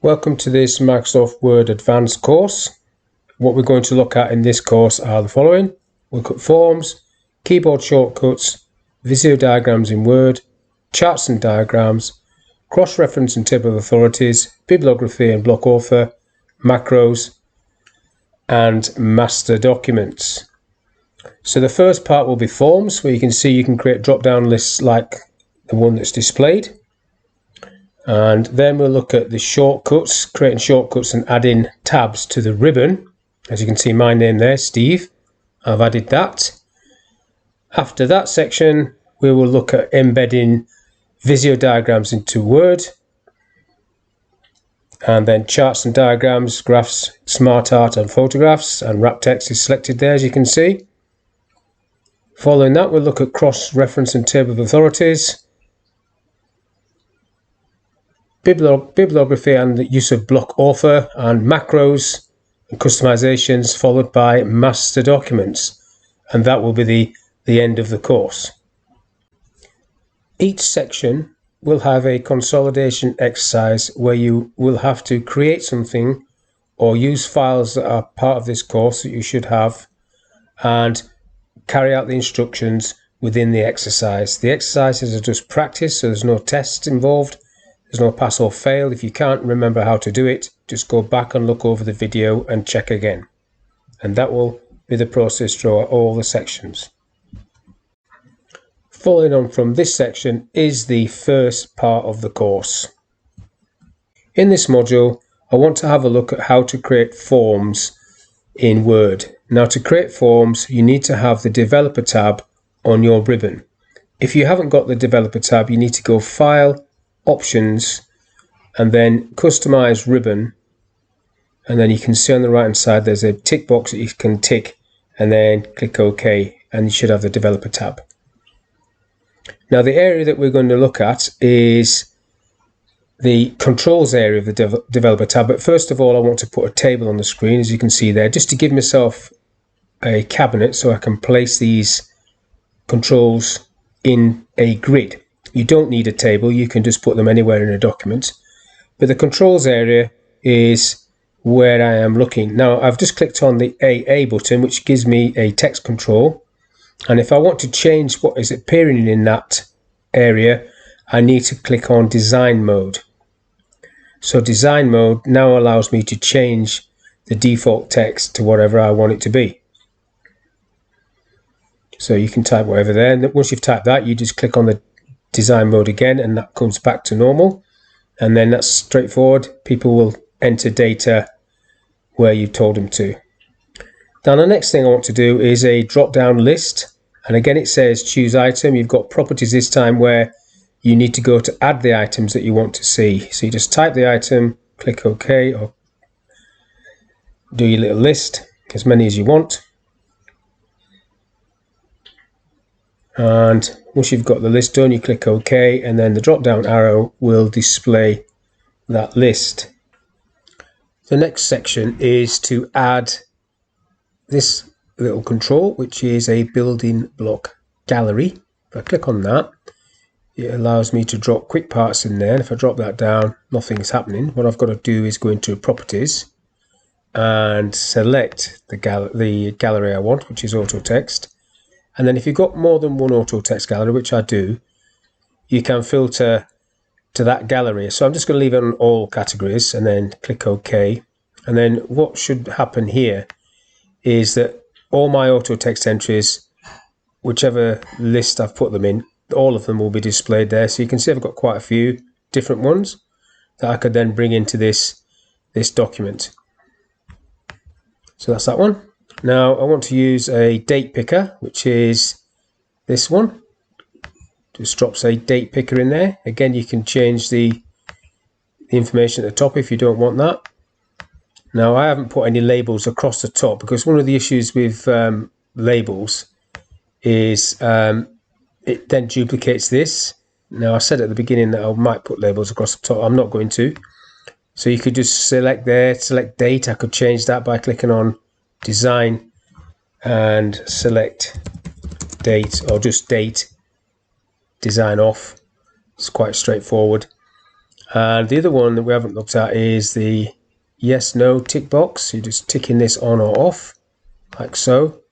Welcome to this Microsoft Word Advanced course. What we're going to look at in this course are the following. We'll look at forms, keyboard shortcuts, Visio diagrams in Word, charts and diagrams, cross-reference and table of authorities, bibliography and block author, macros, and master documents. So the first part will be forms, where you can see you can create drop-down lists like the one that's displayed. And then we'll look at the shortcuts, creating shortcuts and adding tabs to the ribbon. As you can see, my name there, Steve. I've added that. After that section, we will look at embedding Visio diagrams into Word. And then charts and diagrams, graphs, smart art and photographs, and wrap text is selected there, as you can see. Following that, we'll look at cross-reference and table of authorities, bibliography and the use of block author, and macros and customizations, followed by master documents, and that will be the end of the course. Each section will have a consolidation exercise where you will have to create something or use files that are part of this course that you should have and carry out the instructions within the exercise. The exercises are just practice, so there's no tests involved. There's no pass or fail. If you can't remember how to do it, just go back and look over the video and check again. And that will be the process throughout all the sections. Following on from this section is the first part of the course. In this module, I want to have a look at how to create forms in Word. Now, to create forms, you need to have the Developer tab on your ribbon. If you haven't got the Developer tab, you need to go File, Options, and then Customize Ribbon, and then you can see on the right hand side there's a tick box that you can tick, and then click OK, and you should have the Developer tab. Now, the area that we're going to look at is the controls area of the Developer tab, but first of all I want to put a table on the screen, as you can see there, just to give myself a cabinet so I can place these controls in a grid. You don't need a table, you can just put them anywhere in a document. But the controls area is where I am looking. Now, I've just clicked on the AA button, which gives me a text control. And if I want to change what is appearing in that area, I need to click on Design Mode. So Design Mode now allows me to change the default text to whatever I want it to be. So you can type whatever there. And once you've typed that, you just click on the Design Mode again, and that comes back to normal. And then that's straightforward. People will enter data where you told them to. Now, the next thing I want to do is a drop-down list. And again, it says choose item. You've got properties this time where you need to go to add the items that you want to see. So you just type the item, click OK, or do your little list, as many as you want. And once you've got the list done, you click OK, and then the drop down arrow will display that list. The next section is to add this little control, which is a building block gallery. If I click on that, it allows me to drop quick parts in there. And if I drop that down, nothing's happening. What I've got to do is go into properties and select the gallery I want, which is auto text. And then if you've got more than one auto text gallery, which I do, you can filter to that gallery. So I'm just going to leave it on all categories and then click OK. And then what should happen here is that all my auto text entries, whichever list I've put them in, all of them will be displayed there. So you can see I've got quite a few different ones that I could then bring into this document. So that's that one. Now I want to use a date picker, which is this one. Just drops a date picker in there. Again, you can change the information at the top if you don't want that. Now, I haven't put any labels across the top because one of the issues with labels is it then duplicates this. Now, I said at the beginning that I might put labels across the top. I'm not going to. So you could just select there, select date. I could change that by clicking on Design and select date, or just date, design off. It's quite straightforward. And the other one that we haven't looked at is the yes no tick box. You're just ticking this on or off like so,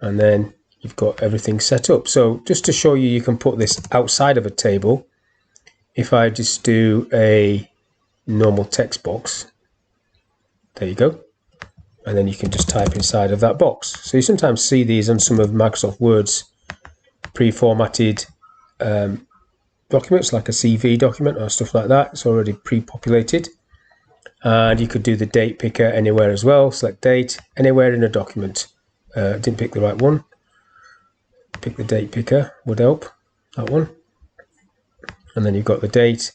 and then you've got everything set up. So just to show you, you can put this outside of a table. If I just do a normal text box, there you go, and then you can just type inside of that box. So you sometimes see these on some of Microsoft Word's pre-formatted documents, like a CV document or stuff like that. It's already pre-populated, and you could do the date picker anywhere as well. Select date anywhere in a document. Didn't pick the right one. Pick the date picker would help, that one, and then you've got the date,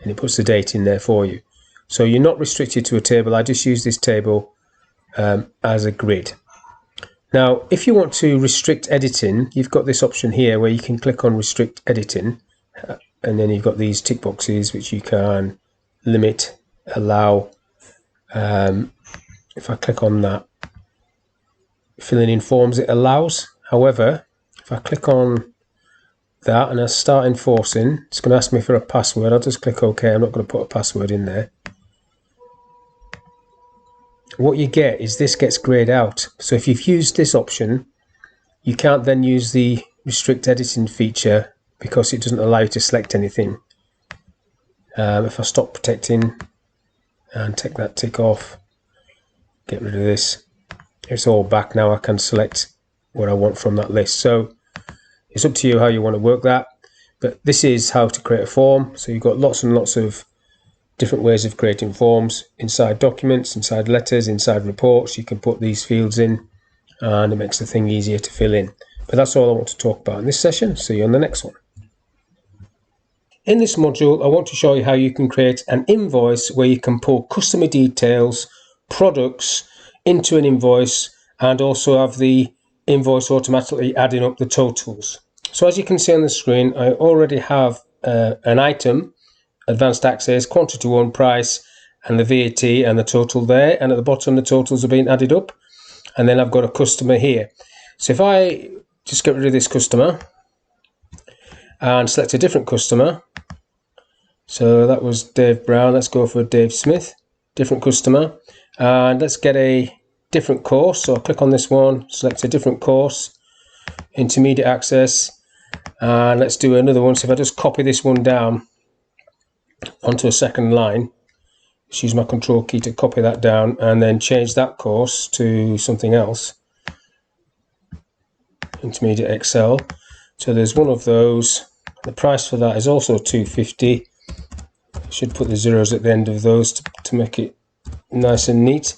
and it puts the date in there for you. So you're not restricted to a table. I just use this table as a grid. Now, if you want to restrict editing, you've got this option here where you can click on restrict editing, and then you've got these tick boxes which you can limit, allow. If I click on that, filling in forms, it allows. However, if I click on that and I start enforcing, it's going to ask me for a password. I'll just click OK. I'm not going to put a password in there. What you get is this gets grayed out. So if you've used this option, you can't then use the restrict editing feature because it doesn't allow you to select anything. If I stop protecting and take that tick off, get rid of this, it's all back now. I can select what I want from that list. So it's up to you how you want to work that, but this is how to create a form. So you've got lots and lots of different ways of creating forms inside documents, inside letters, inside reports. You can put these fields in and it makes the thing easier to fill in. But that's all I want to talk about in this session. See you on the next one. In this module, I want to show you how you can create an invoice where you can pull customer details, products into an invoice, and also have the invoice automatically adding up the totals. So as you can see on the screen, I already have an item, advanced access, quantity 1, price, and the VAT and the total there, and at the bottom the totals are being added up, and then I've got a customer here. So if I just get rid of this customer and select a different customer, so that was Dave Brown, let's go for Dave Smith, different customer, and let's get a different course. So I'll click on this one, select a different course, intermediate access, and let's do another one. So if I just copy this one down onto a second line, just use my control key to copy that down and then change that course to something else, intermediate Excel. So there's one of those. The price for that is also $250. I should put the zeros at the end of those to make it nice and neat.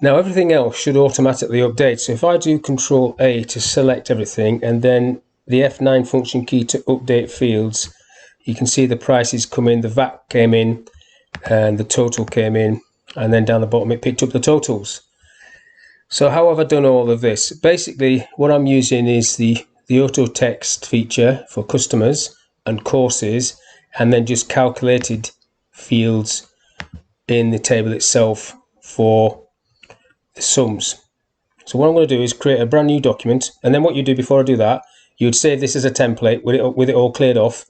Now everything else should automatically update. So if I do Control A to select everything and then the F9 function key to update fields, you can see the prices come in, the VAT came in, and the total came in, and then down the bottom it picked up the totals. So how have I done all of this? Basically what I'm using is the auto text feature for customers and courses, and then just calculated fields in the table itself for the sums. So what I'm going to do is create a brand new document, and then what you do before I do that, you would save this as a template with it all cleared off,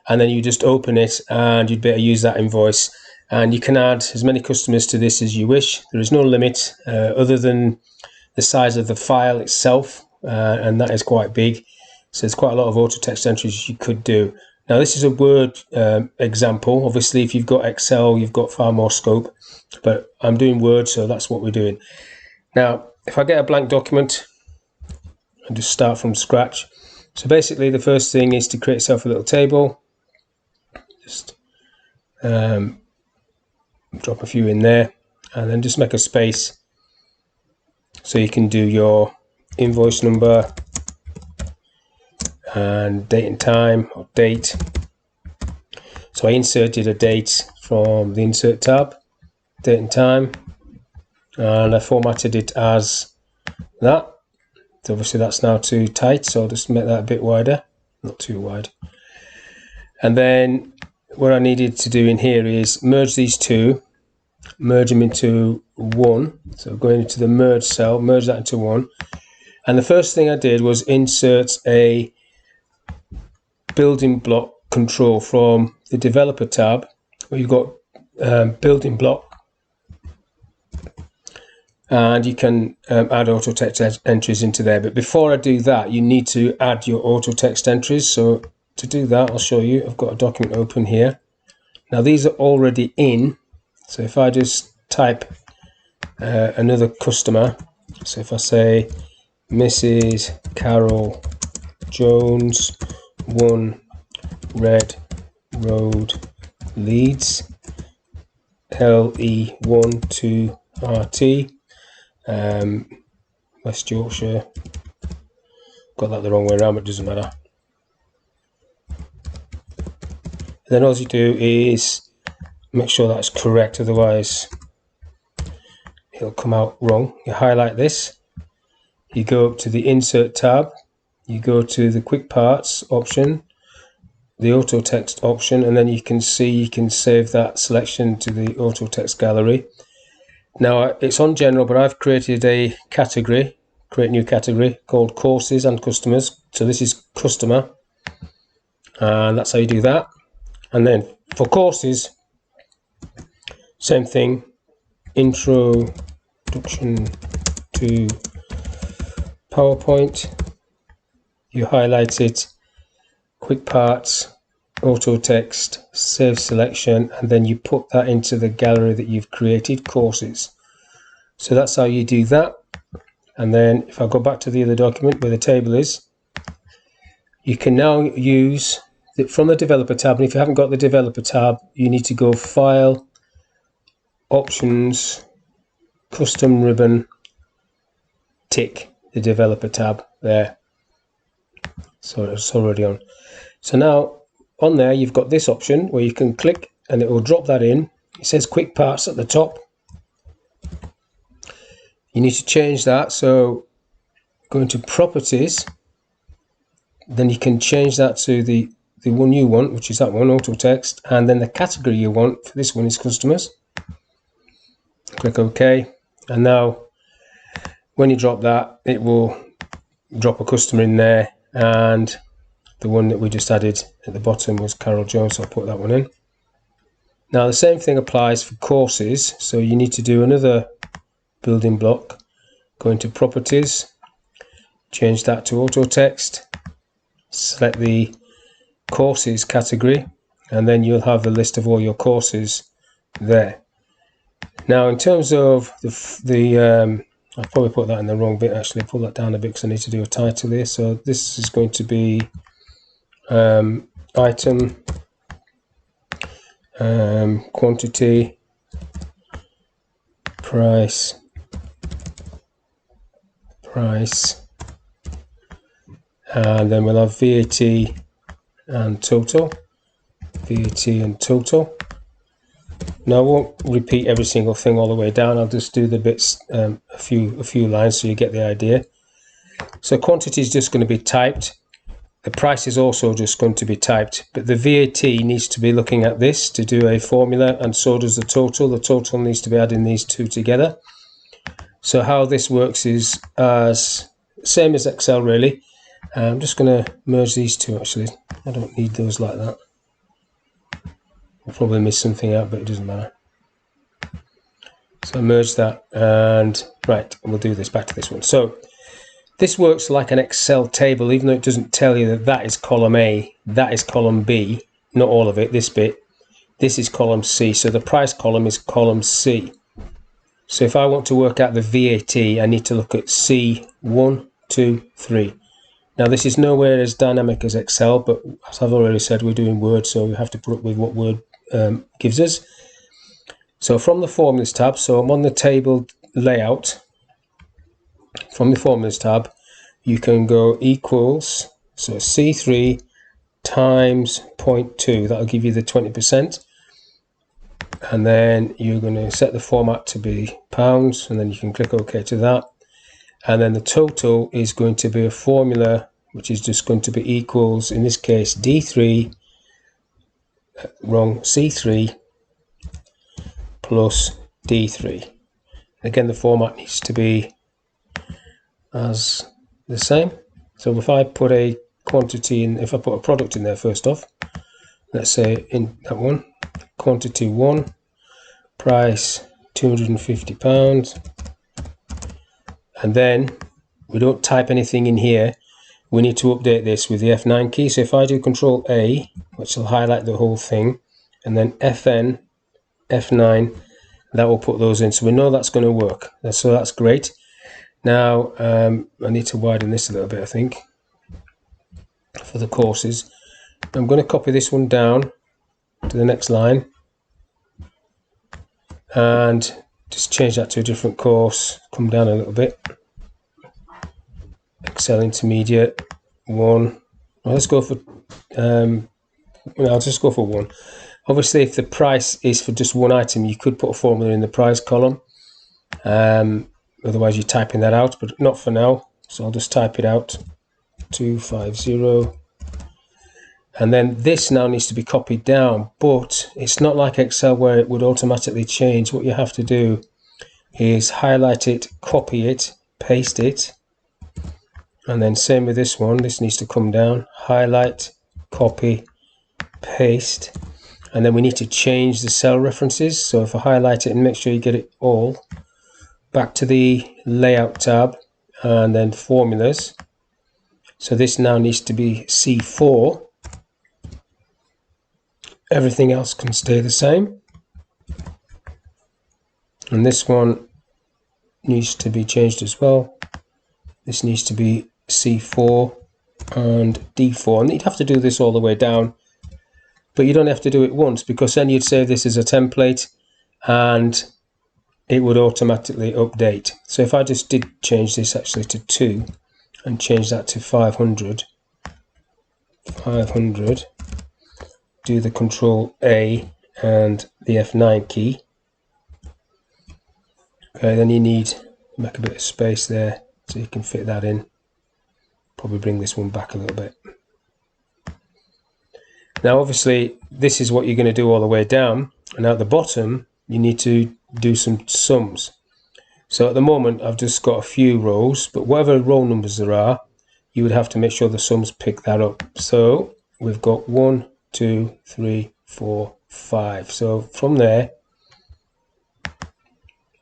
and then you just open it and you'd better use that invoice, and you can add as many customers to this as you wish. There is no limit other than the size of the file itself, and that is quite big, so there's quite a lot of auto text entries you could do. Now this is a Word example. Obviously if you've got Excel you've got far more scope, but I'm doing Word, so that's what we're doing. Now if I get a blank document and just start from scratch, so basically the first thing is to create yourself a little table. Just drop a few in there and then just make a space so you can do your invoice number and date and time, or date. So I inserted a date from the insert tab, date and time, and I formatted it as that. So obviously that's now too tight, so I'll just make that a bit wider, not too wide. And then what I needed to do in here is merge these two, merge them into one. So going into the merge cell, merge that into one. And the first thing I did was insert a building block control from the developer tab where you've got building block, and you can add auto text entries into there. But before I do that, you need to add your auto text entries. So to do that, I'll show you. I've got a document open here. Now these are already in. So if I just type another customer, so if I say Mrs. Carol Jones, 1 Red Road, Leeds, LE12RT, West Yorkshire. Got that the wrong way around, but it doesn't matter. And then all you do is make sure that's correct, otherwise it'll come out wrong. You highlight this, you go up to the Insert tab, you go to the Quick Parts option, the Auto Text option, and then you can see you can save that selection to the Auto Text gallery. Now it's on General, but I've created a category, create new category called Courses and Customers. So this is Customer, and that's how you do that. And then for Courses, same thing, Introduction to PowerPoint, you highlight it, Quick Parts, Auto Text, Save Selection, and then you put that into the gallery that you've created, Courses. So that's how you do that. And then if I go back to the other document where the table is, you can now use it from the Developer tab. And if you haven't got the Developer tab, you need to go File, Options, Custom Ribbon, tick the Developer tab there. So it's already on. So now on there you've got this option where you can click and it will drop that in. It says Quick Parts at the top. You need to change that, so go into Properties, then you can change that to the one you want, which is that one, Auto Text, and then the category you want for this one is Customers. Click OK, and now when you drop that, it will drop a customer in there, and the one that we just added at the bottom was Carol Jones, so I'll put that one in. Now the same thing applies for Courses, so you need to do another building block, go into Properties, change that to Auto Text, select the Courses category, and then you'll have a list of all your courses there. Now in terms of I'll probably put that in the wrong bit, actually pull that down a bit because I need to do a title here. So this is going to be item, quantity, price, and then we'll have VAT and total. Now I won't repeat every single thing all the way down. I'll just do the bits, a few lines so you get the idea. So quantity is just going to be typed. The price is also just going to be typed, but the VAT needs to be looking at this to do a formula, and so does the total. The total needs to be adding these two together. So how this works is as same as Excel really. I'm just going to merge these two actually. I don't need those like that. I'll probably miss something out, but it doesn't matter. So merge that, and right, and we'll do this back to this one. So this works like an Excel table, even though it doesn't tell you that that is column A, that is column B, not all of it, this bit. This is column C, so the price column is column C. So if I want to work out the VAT, I need to look at C1, 2, 3. Now this is nowhere as dynamic as Excel, but as I've already said, we're doing Word, so we have to put up with what Word gives us. So from the Formulas tab, so I'm on the table layout. From the Formulas tab, you can go equals, so C3 times 0.2, that'll give you the 20%. And then you're going to set the format to be pounds, and then you can click OK to that. And then the total is going to be a formula, which is just going to be equals, in this case, C3 plus D3. Again, the format needs to be as the same. So if I put a quantity in, if I put a product in there first off, let's say in that one, quantity 1, price £250, and then we don't type anything in here. We need to update this with the F9 key. So if I do Control A, which will highlight the whole thing, and then FN, F9, that will put those in. So we know that's going to work. So that's great. Now I need to widen this a little bit, I think, for the courses. I'm going to copy this one down to the next line and just change that to a different course. Come down a little bit. Excel Intermediate 1. Well, let's go for I'll just go for 1. Obviously, if the price is for just one item, you could put a formula in the price column. Otherwise, you're typing that out, but not for now. So I'll just type it out, 250. And then this now needs to be copied down, but it's not like Excel where it would automatically change. What you have to do is highlight it, copy it, paste it. And then same with this one, this needs to come down, highlight, copy, paste. And then we need to change the cell references. So if I highlight it and make sure you get it all, back to the layout tab and then formulas. So this now needs to be C4. Everything else can stay the same. And this one needs to be changed as well. This needs to be C4 and D4. And you'd have to do this all the way down. But you don't have to do it once, because then you'd save this as a template and it would automatically update. So if I just did change this actually to 2 and change that to 500, do the Control A and the F9 key. Okay, then you need to make a bit of space there so you can fit that in. Probably bring this one back a little bit. Now obviously this is what you're going to do all the way down, and at the bottom you need to do some sums. So at the moment I've just got a few rows, but whatever row numbers there are, you would have to make sure the sums pick that up. So we've got 1, 2, 3, 4, 5. So from there,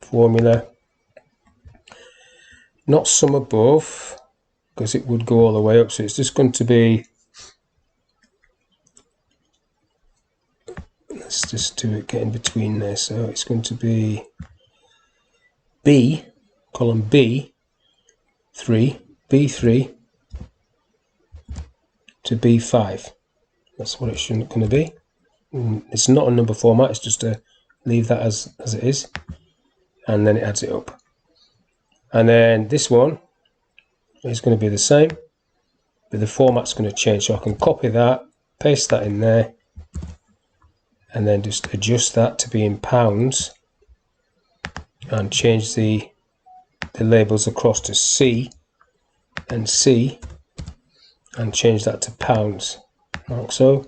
formula, not sum above, because it would go all the way up. So it's just going to be, let's just do it, get in between there. So it's going to be B, column B3 to B5. That's what it's going to be. It's not a number format, it's just to leave that as it is, and then it adds it up. And then this one is going to be the same, but the format's going to change. So I can copy that, paste that in there, and then just adjust that to be in pounds and change the labels across to C and C and change that to pounds, like so.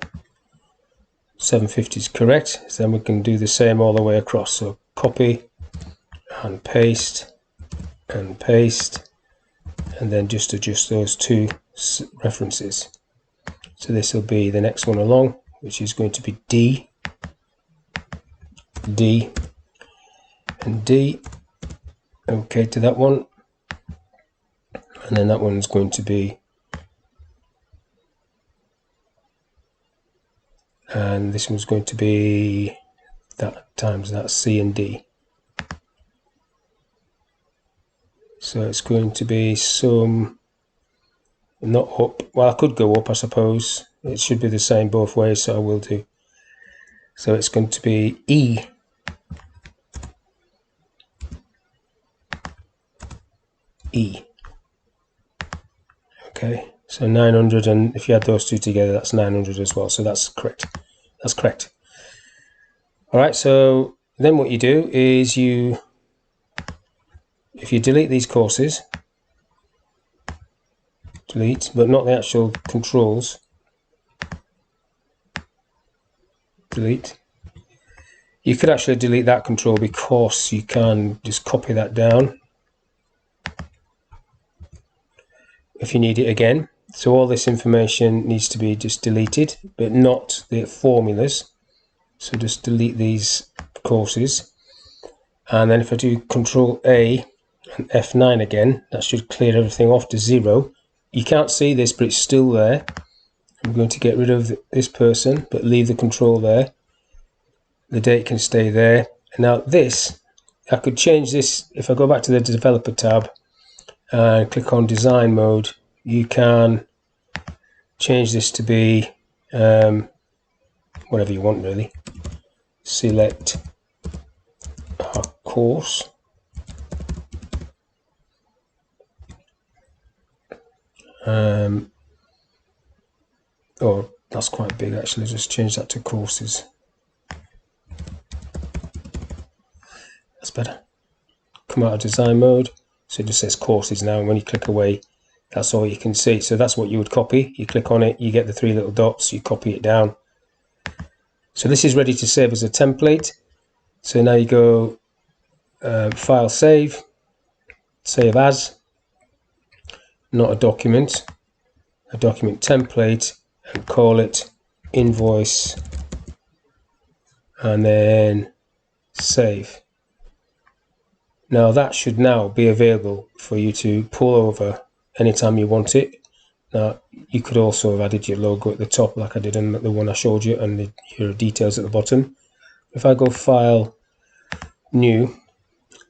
750 is correct. So then we can do the same all the way across. So copy and paste, and then just adjust those two references. So this will be the next one along, which is going to be D, and D. Okay, to that one, and then that one's going to be, and this one's going to be that times that, C and D. So it's going to be some, not up, well I could go up I suppose, it should be the same both ways, so I will do. So it's going to be E, okay, so 900, and if you add those two together that's 900 as well, so that's correct. Alright, so then what you do is if you delete these courses, delete, but not the actual controls, delete. You could actually delete that control because you can just copy that down if you need it again. So all this information needs to be just deleted, but not the formulas. So just delete these courses. And then if I do Control A and F9 again, that should clear everything off to 0. You can't see this, but it's still there. I'm going to get rid of this person, but leave the control there. The date can stay there. And now this, I could change this. If I go back to the developer tab and click on design mode, you can change this to be whatever you want really. Select our course. Oh, that's quite big actually. Just change that to courses. That's better. Come out of design mode. So it just says courses now, and when you click away, that's all you can see. So that's what you would copy. You click on it, you get the 3 little dots, you copy it down. So this is ready to save as a template. So now you go File, Save, Save As, not a document template, and call it invoice, and then save. Now that should now be available for you to pull over anytime you want it. Now you could also have added your logo at the top like I did in the one I showed you, and your details at the bottom. If I go File, New,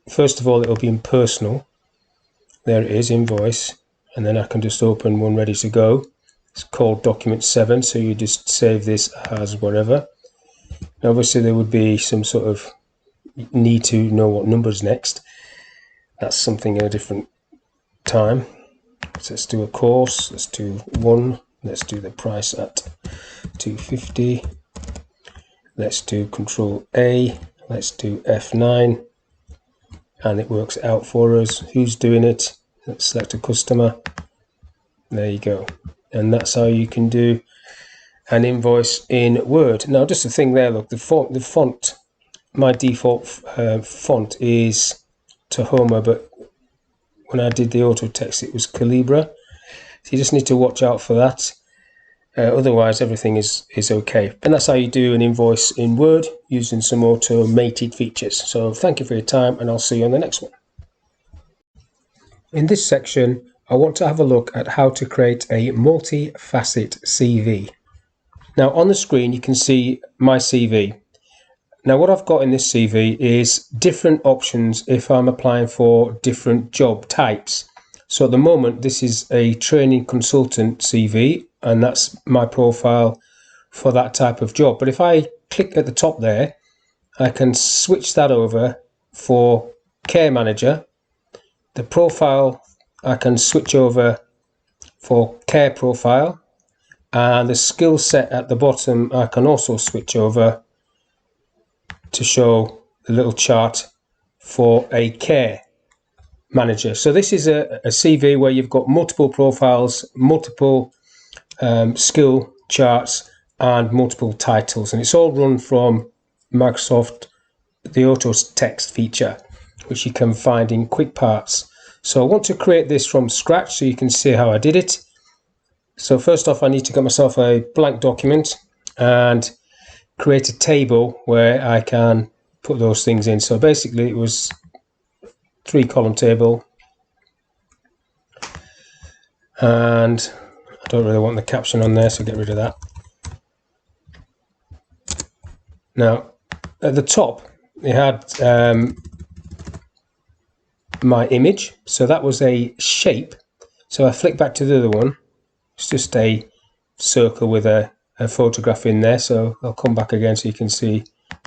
first of all it will be in personal. There it is, invoice, and then I can just open one ready to go. It's called document 7, so you just save this as whatever. Now obviously there would be some sort of need to know what number's next. That's something in a different time. So let's do a course, let's do 1, let's do the price at 250, let's do Control A, let's do F9, and it works out for us. Who's doing it? Let's select a customer. There you go. And that's how you can do an invoice in Word. Now just a thing there, look, the font, my default font is Tahoma, but when I did the auto text it was Calibra. So you just need to watch out for that. Otherwise everything is okay. And that's how you do an invoice in Word using some automated features. So thank you for your time, and I'll see you on the next one. In this section, I want to have a look at how to create a multi-facet CV. Now on the screen you can see my CV. Now what I've got in this CV is different options if I'm applying for different job types. So at the moment this is a training consultant CV, and that's my profile for that type of job. But if I click at the top there, I can switch that over for care manager. The profile I can switch over for care profile, and the skill set at the bottom I can also switch over to show the little chart for a care manager. So this is a CV where you've got multiple profiles, multiple skill charts, and multiple titles, and it's all run from Microsoft, the auto text feature, which you can find in quick parts. So I want to create this from scratch so you can see how I did it. So first off I need to get myself a blank document and create a table where I can put those things in. So basically it was 3-column table, and I don't really want the caption on there, so get rid of that. Now at the top it had my image, so that was a shape. So I flick back to the other one, it's just a circle with a photograph in there. So I'll come back again so you can see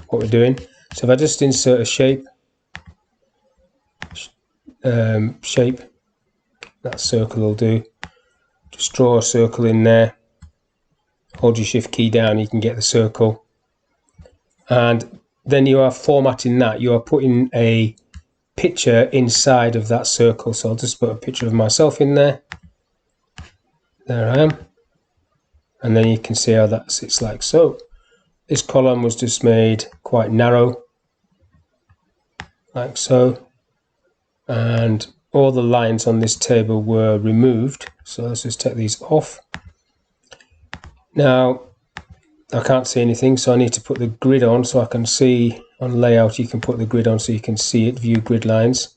what we're doing. So if I just insert a shape, that circle will do. Just draw a circle in there, hold your shift key down, you can get the circle, and then you are formatting that. You are putting a picture inside of that circle. So I'll just put a picture of myself in there. There I am, and then you can see how that sits like so. This column was just made quite narrow like so, and all the lines on this table were removed. So let's just take these off. Now I can't see anything, so I need to put the grid on so I can see. On layout you can put the grid on so you can see it, view grid lines.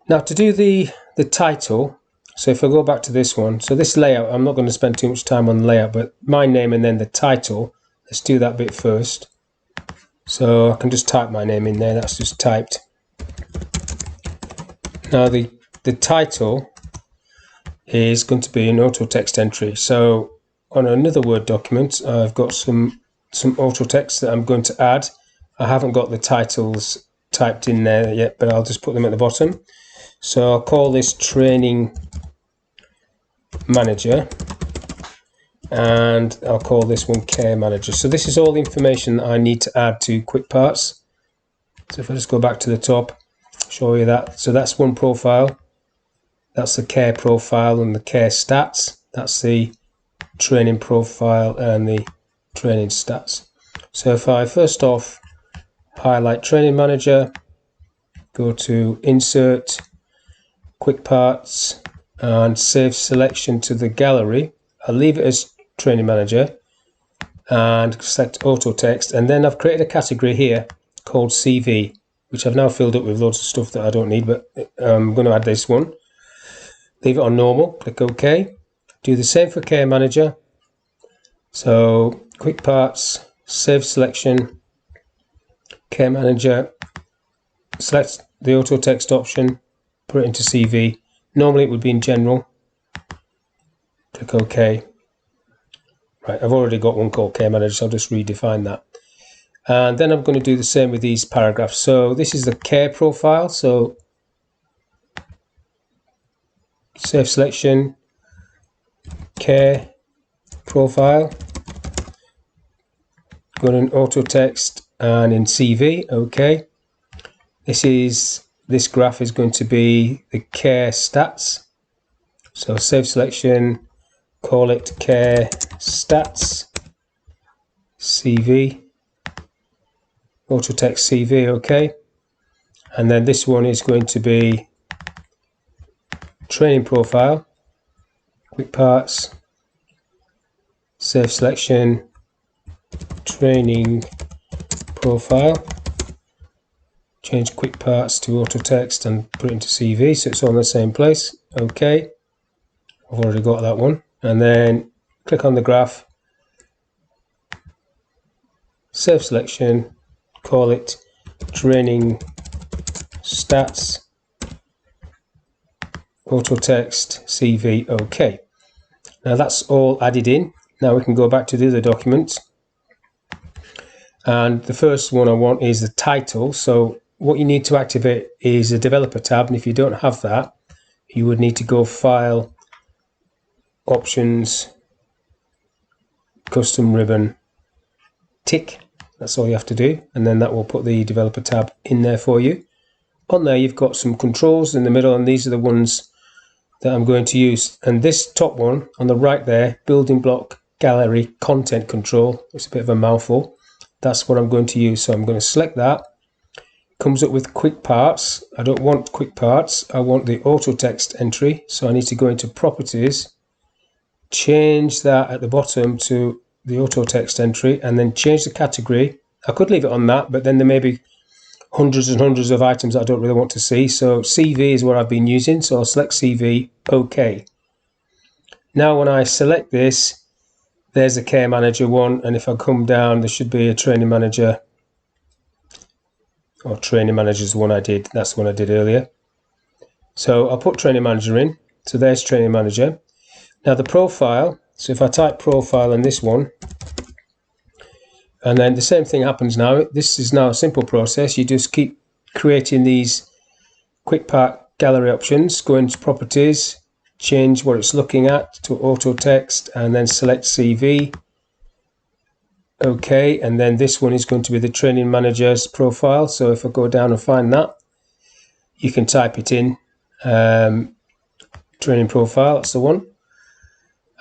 Now to do the title, so if I go back to this one, so this layout, I'm not going to spend too much time on the layout, but my name and then the title, let's do that bit first. So I can just type my name in there, that's just typed. Now the title is going to be an auto text entry. So on another Word document, I've got some auto text that I'm going to add. I haven't got the titles typed in there yet, but I'll just put them at the bottom. So I'll call this Training Manager, and I'll call this one Care Manager. So this is all the information that I need to add to Quick Parts. So if I just go back to the top, show you that. So that's one profile. That's the care profile and the care stats. That's the training profile and the training stats. So if I first off highlight Training Manager, go to Insert, Quick Parts, and save selection to the gallery. I'll leave it as Training Manager and select Auto Text, and then I've created a category here called CV, which I've now filled up with loads of stuff that I don't need, but I'm going to add this one. Leave it on normal, click OK. Do the same for Care Manager. So Quick Parts, save selection, Care Manager, select the auto text option, put it into CV. Normally it would be in general. Click OK. Right, I've already got one called Care Manager, so I'll just redefine that. And then I'm going to do the same with these paragraphs. So this is the care profile. So save selection, care profile, go to auto text and in CV, OK. This graph is going to be the care stats. So save selection, call it care stats, CV, auto text CV, OK. And then this one is going to be training profile, Quick Parts, save selection, training profile, change Quick Parts to auto text and put it into CV so it's all in the same place. OK, I've already got that one. And then click on the graph, save selection, call it training stats, auto text, CV, OK. Now that's all added in. Now we can go back to the other document. And the first one I want is the title. So what you need to activate is the developer tab. And if you don't have that, you would need to go File, Options, Custom Ribbon, Tick. That's all you have to do. And then that will put the developer tab in there for you. On there you've got some controls in the middle, and these are the ones that I'm going to use. And this top one on the right there, building block gallery content control, it's a bit of a mouthful. That's what I'm going to use. So I'm going to select that. Comes up with Quick Parts. I don't want Quick Parts. I want the auto text entry. So I need to go into Properties, change that at the bottom to the auto text entry, and then change the category. I could leave it on that, but then there may be hundreds and hundreds of items that I don't really want to see. So CV is what I've been using. So I'll select CV, OK. Now when I select this, there's a Care Manager one, and if I come down, there should be a Training Manager, or Training Manager is the one I did. That's the one I did earlier. So I'll put Training Manager in. So there's Training Manager. Now the profile, so if I type profile in this one, and then the same thing happens now. This is now a simple process. You just keep creating these Quick Part gallery options, go into Properties, change what it's looking at to auto text, and then select CV. OK, and then this one is going to be the Training Manager's profile. So if I go down and find that, you can type it in. Training profile, that's the one.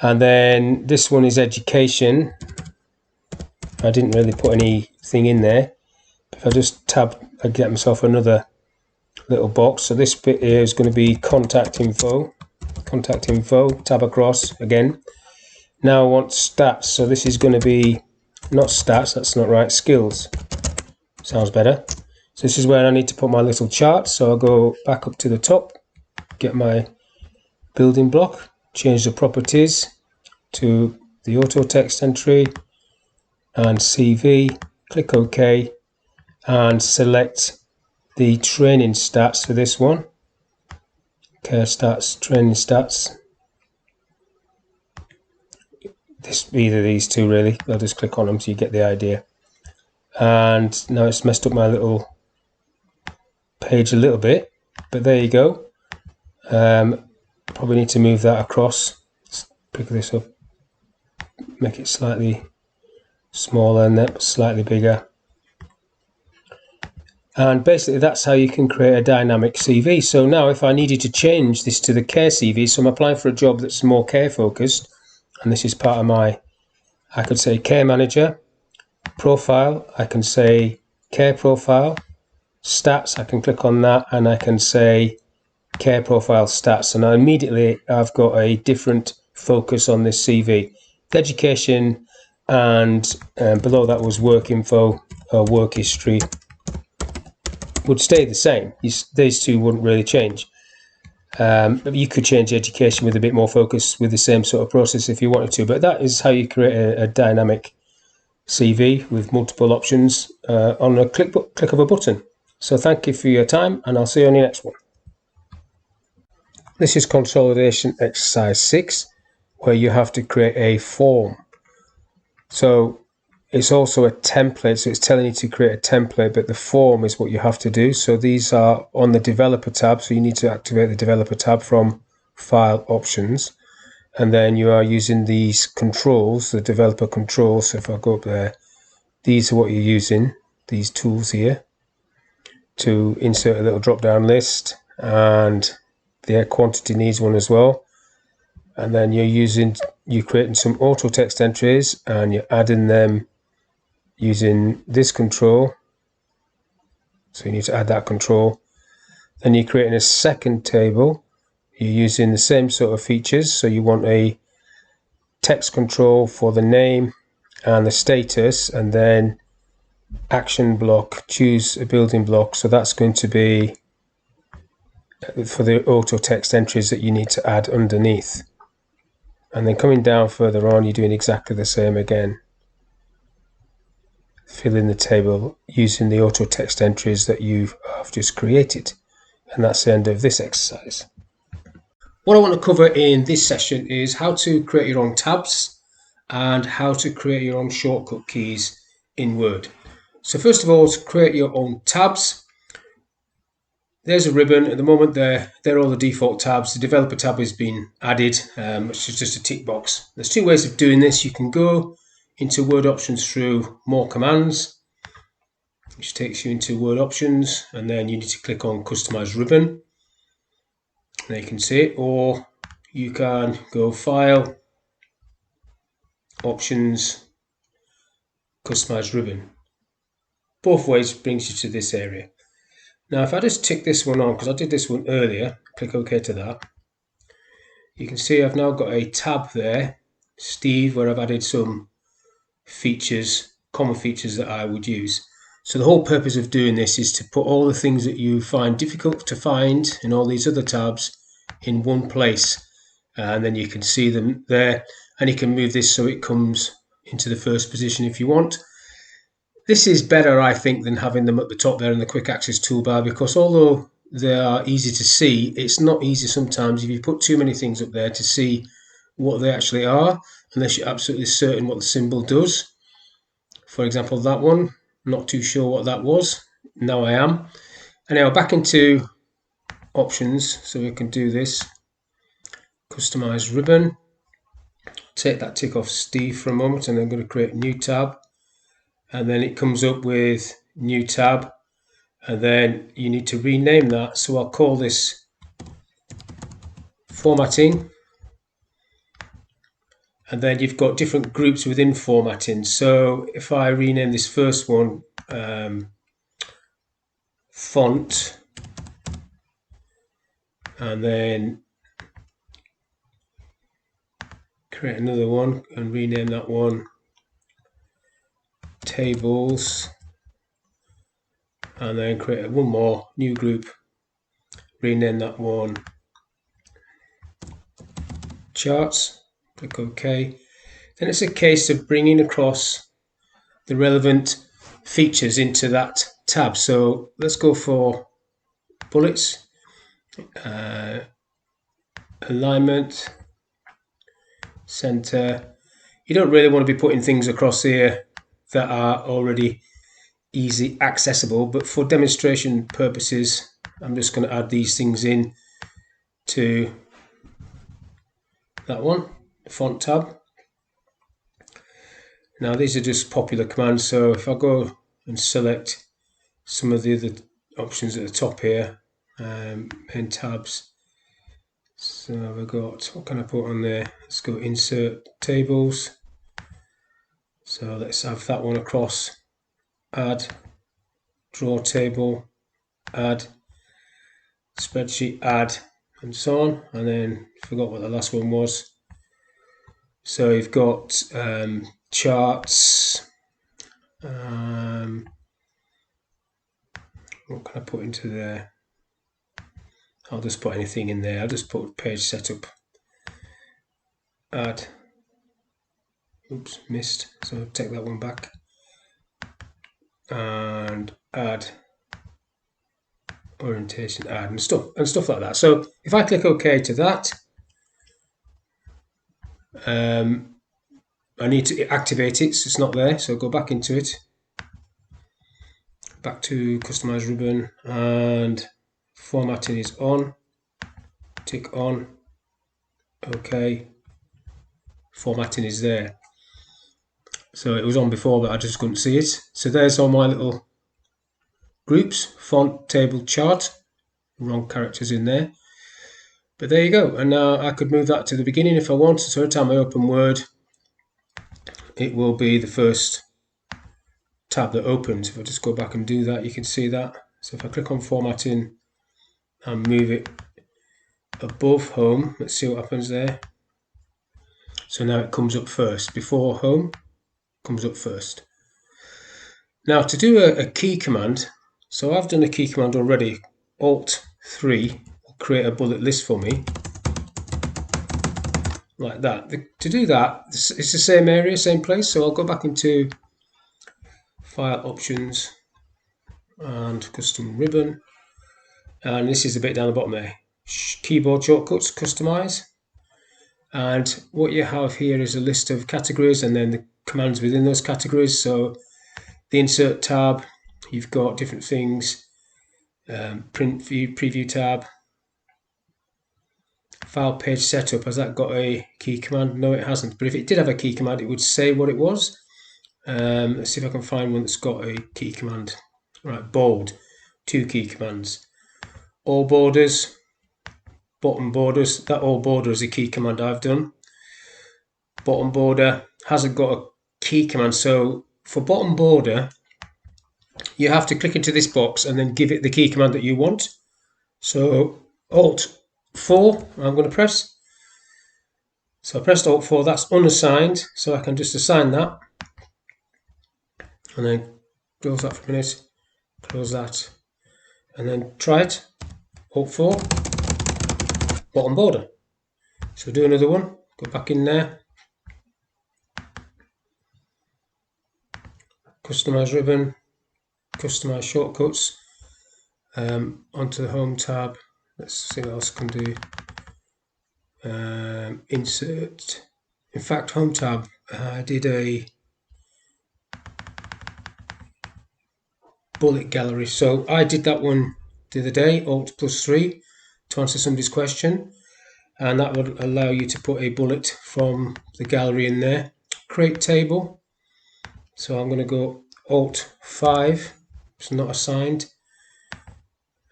And then this one is Education. I didn't really put anything in there. If I just tab, I get myself another little box. So this bit here is going to be contact info, tab across again. Now I want stats, so this is going to be not stats, that's not right, skills. Sounds better. So this is where I need to put my little chart. So I'll go back up to the top, get my building block, change the properties to the auto text entry and CV, click OK, and select the training stats for this one. Care stats, training stats. Either these two really. I'll just click on them so you get the idea. And now it's messed up my little page a little bit, but there you go. Probably need to move that across. Let's pick this up, make it slightly smaller and then slightly bigger. And basically that's how you can create a dynamic CV. So now if I needed to change this to the care CV, so I'm applying for a job that's more care focused, and this is part of my, I could say care manager, profile, I can say care profile, stats, I can click on that and I can say care profile stats, and immediately I've got a different focus on this CV. The education and below that was work info or work history would stay the same. These two wouldn't really change. But you could change education with a bit more focus with the same sort of process if you wanted to, but that is how you create a dynamic CV with multiple options on a click of a button. So thank you for your time, and I'll see you on the next one. This is consolidation exercise 6, where you have to create a form. So it's also a template, so it's telling you to create a template, but the form is what you have to do. So these are on the developer tab, so you need to activate the developer tab from file options, and then you are using these controls, the developer controls. So if I go up there, these are what you're using, these tools here, to insert a little drop down list, and the quantity needs one as well. And then you're creating some auto text entries and you're adding them using this control. So you need to add that control. Then you're creating a second table. You're using the same sort of features. So you want a text control for the name and the status, and then action block, choose a building block. So that's going to be for the auto text entries that you need to add underneath. And then coming down further on, you're doing exactly the same again. Fill in the table using the auto text entries that you've just created. And that's the end of this exercise. What I want to cover in this session is how to create your own tabs and how to create your own shortcut keys in Word. So first of all, to create your own tabs, there's a ribbon. At the moment, they're all the default tabs. The developer tab has been added, which is just a tick box. There's two ways of doing this. You can go into Word options through more commands, which takes you into Word options, and then you need to click on customize ribbon. There you can see it, or you can go file, options, customize ribbon. Both ways brings you to this area. Now, if I just tick this one on, because I did this one earlier, click OK to that, you can see I've now got a tab there, Steve, where I've added some features, common features that I would use. So the whole purpose of doing this is to put all the things that you find difficult to find in all these other tabs in one place, and then you can see them there, and you can move this so it comes into the first position if you want. This is better, I think, than having them at the top there in the quick access toolbar, because although they are easy to see, it's not easy sometimes if you put too many things up there to see what they actually are, unless you're absolutely certain what the symbol does. For example, that one, not too sure what that was. Now I am. Anyhow, back into options, so we can do this. Customize ribbon. Take that tick off Steve for a moment, and I'm going to create a new tab. And then it comes up with new tab, and then you need to rename that. So I'll call this formatting, and then you've got different groups within formatting. So if I rename this first one font, and then create another one and rename that one tables, and then create one more new group, rename that one charts, click OK. Then it's a case of bringing across the relevant features into that tab. So let's go for bullets, alignment, center. You don't really want to be putting things across here that are already easy accessible, but for demonstration purposes I'm just going to add these things in to that one, font tab. Now these are just popular commands, so if I go and select some of the other options at the top here, main tabs, so we've got, what can I put on there? Let's go insert tables, so let's have that one across, add, draw table, add, spreadsheet, add, and so on. And then forgot what the last one was. So you've got charts. What can I put into there? I'll just put anything in there. I'll just put page setup, add. Oops, missed. So take that one back and add, orientation, add, and stuff like that. So if I click OK to that, I need to activate it, so it's not there. So go back into it, back to customize ribbon, and formatting is on. Tick on. OK. Formatting is there. So it was on before, but I just couldn't see it. So there's all my little groups, font, table, chart. Wrong characters in there. But there you go. And now I could move that to the beginning if I wanted. So every time I open Word, it will be the first tab that opens. If I just go back and do that, you can see that. So if I click on formatting and move it above home, let's see what happens there. So now it comes up first. Before home, comes up first. Now to do a key command, so I've done a key command already. Alt 3 will create a bullet list for me, like that. To do that, it's the same area, same place. So I'll go back into File Options and Custom Ribbon, and this is a bit down the bottom there. Keyboard shortcuts, Customize, and what you have here is a list of categories and then the commands within those categories. So the Insert tab, you've got different things. Print view, preview tab. File page setup, has that got a key command? No, it hasn't, but if it did have a key command, it would say what it was. Let's see if I can find one that's got a key command. Right, bold, 2 key commands. All borders, bottom borders, that all border is a key command I've done. Bottom border hasn't got a key command, so for bottom border, you have to click into this box and then give it the key command that you want. So Alt 4, I'm going to press. So I pressed Alt 4, that's unassigned, so I can just assign that. And then close that for a minute, close that, and then try it. Alt 4, bottom border. So do another one, go back in there. Customize ribbon, customize shortcuts, onto the home tab. Let's see what else I can do. Insert. In fact, home tab, I did a bullet gallery. So I did that one the other day, Alt +3, to answer somebody's question. And that would allow you to put a bullet from the gallery in there. Create table. So I'm going to go Alt 5, it's not assigned.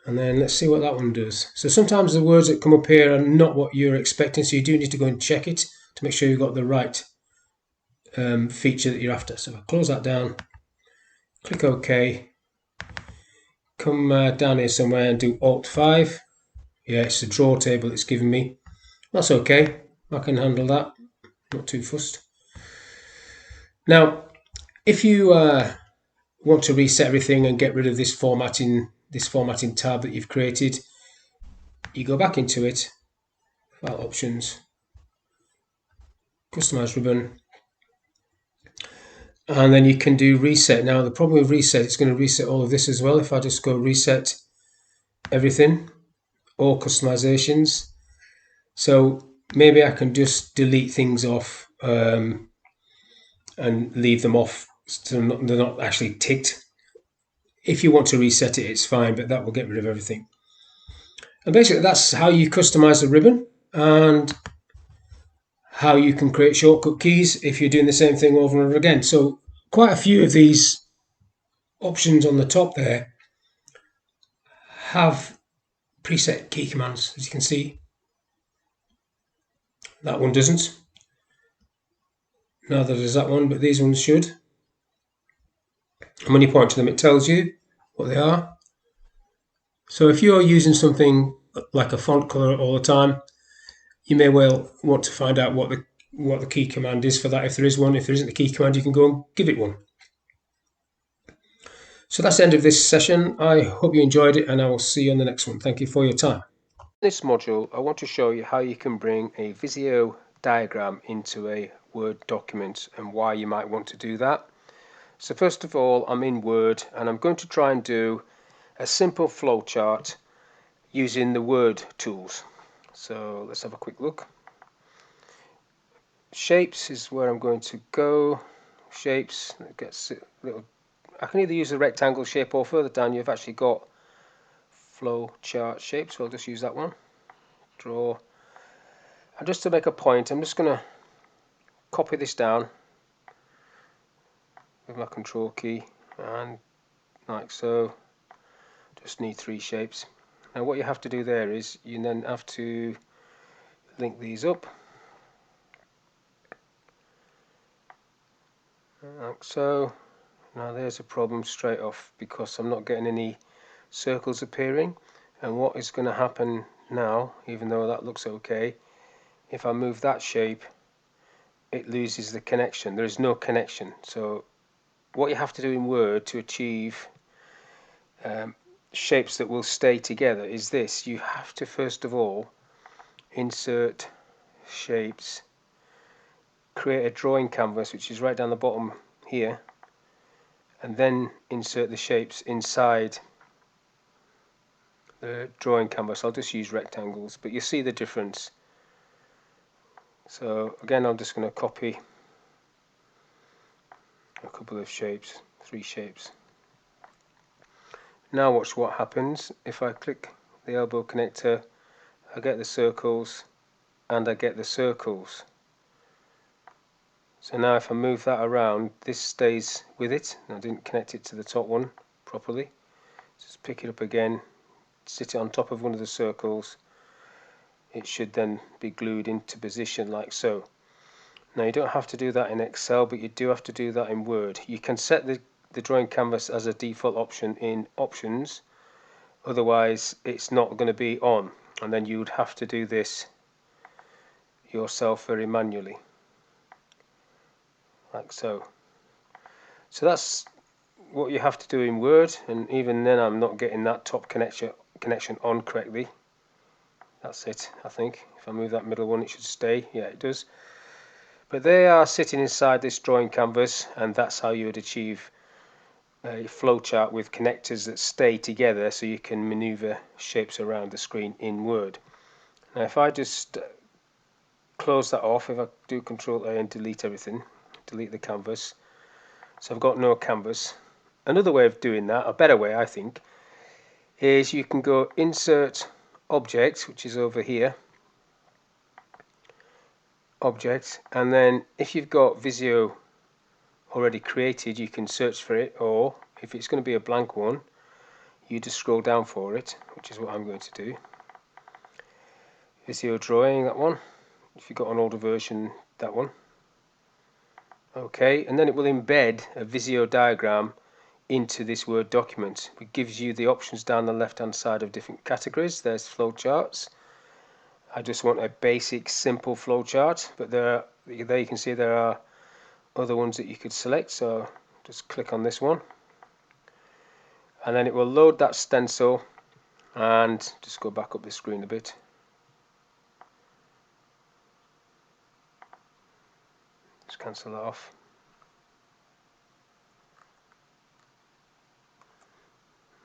And then let's see what that one does. So sometimes the words that come up here are not what you're expecting, so you do need to go and check it to make sure you've got the right feature that you're after. So I'll close that down, click OK, come down here somewhere and do Alt 5. Yeah, it's a draw table it's giving me. That's okay, I can handle that, not too fussed. Now, if you want to reset everything and get rid of this formatting tab that you've created, you go back into it, File Options, Customize Ribbon, and then you can do Reset. Now, the problem with Reset, it's going to reset all of this as well. If I just go Reset Everything, all customizations, so maybe I can just delete things off and leave them off so they're not actually ticked. If you want to reset it, it's fine, but that will get rid of everything. And basically that's how you customize the ribbon and how you can create shortcut keys if you're doing the same thing over and over again. So quite a few of these options on the top there have preset key commands, as you can see. That one doesn't. Neither does that one, but these ones should. And when you point to them, it tells you what they are. So if you're using something like a font color all the time, you may well want to find out what the key command is for that, if there is one. If there isn't a key command, you can go and give it one. So that's the end of this session. I hope you enjoyed it, and I will see you on the next one. Thank you for your time. In this module, I want to show you how you can bring a Visio diagram into a Word document and why you might want to do that. So first of all, I'm in Word and I'm going to try and do a simple flowchart using the Word tools. So let's have a quick look. Shapes is where I'm going to go. Shapes, it gets a little. I can either use the rectangle shape or further down you've actually got flow chart shape, so I'll just use that one. Draw. And just to make a point, I'm just going to copy this down with my control key and like so. Just need 3 shapes. Now what you have to do there is you then have to link these up like so. Now there's a problem straight off because I'm not getting any circles appearing, and what is going to happen now, even though that looks okay, if I move that shape it loses the connection. There is no connection. So what you have to do in Word to achieve shapes that will stay together is this: you have to first of all insert shapes, create a drawing canvas which is right down the bottom here, and then insert the shapes inside the drawing canvas. I'll just use rectangles, but you see the difference. So again, I'm just going to copy a couple of shapes, 3 shapes. Now watch what happens if I click the elbow connector. I get the circles and I get the circles. So now if I move that around, this stays with it. I didn't connect it to the top one properly. Just pick it up again, sit it on top of one of the circles. It should then be glued into position like so. Now you don't have to do that in Excel, but you do have to do that in Word. You can set the drawing canvas as a default option in Options, otherwise it's not going to be on, and then you would have to do this yourself very manually like so. So that's what you have to do in Word, and even then I'm not getting that top connection on correctly. That's it, I think. If I move that middle one it should stay. Yeah, it does. But they are sitting inside this drawing canvas, and that's how you would achieve a flowchart with connectors that stay together so you can maneuver shapes around the screen in Word. Now if I just close that off, if I do Control A and delete everything, delete the canvas, so I've got no canvas. Another way of doing that, a better way I think, is you can go Insert Object, which is over here, Object, and then if you've got Visio already created you can search for it, or if it's going to be a blank one you just scroll down for it, which is what I'm going to do. Visio Drawing, that one. If you've got an older version, that one. Okay, and then it will embed a Visio diagram into this Word document. It gives you the options down the left hand side of different categories. There's flowcharts. I just want a basic simple flowchart, but there you can see there are other ones that you could select, so just click on this one and then it will load that stencil. And just go back up the screen a bit. Just cancel that off.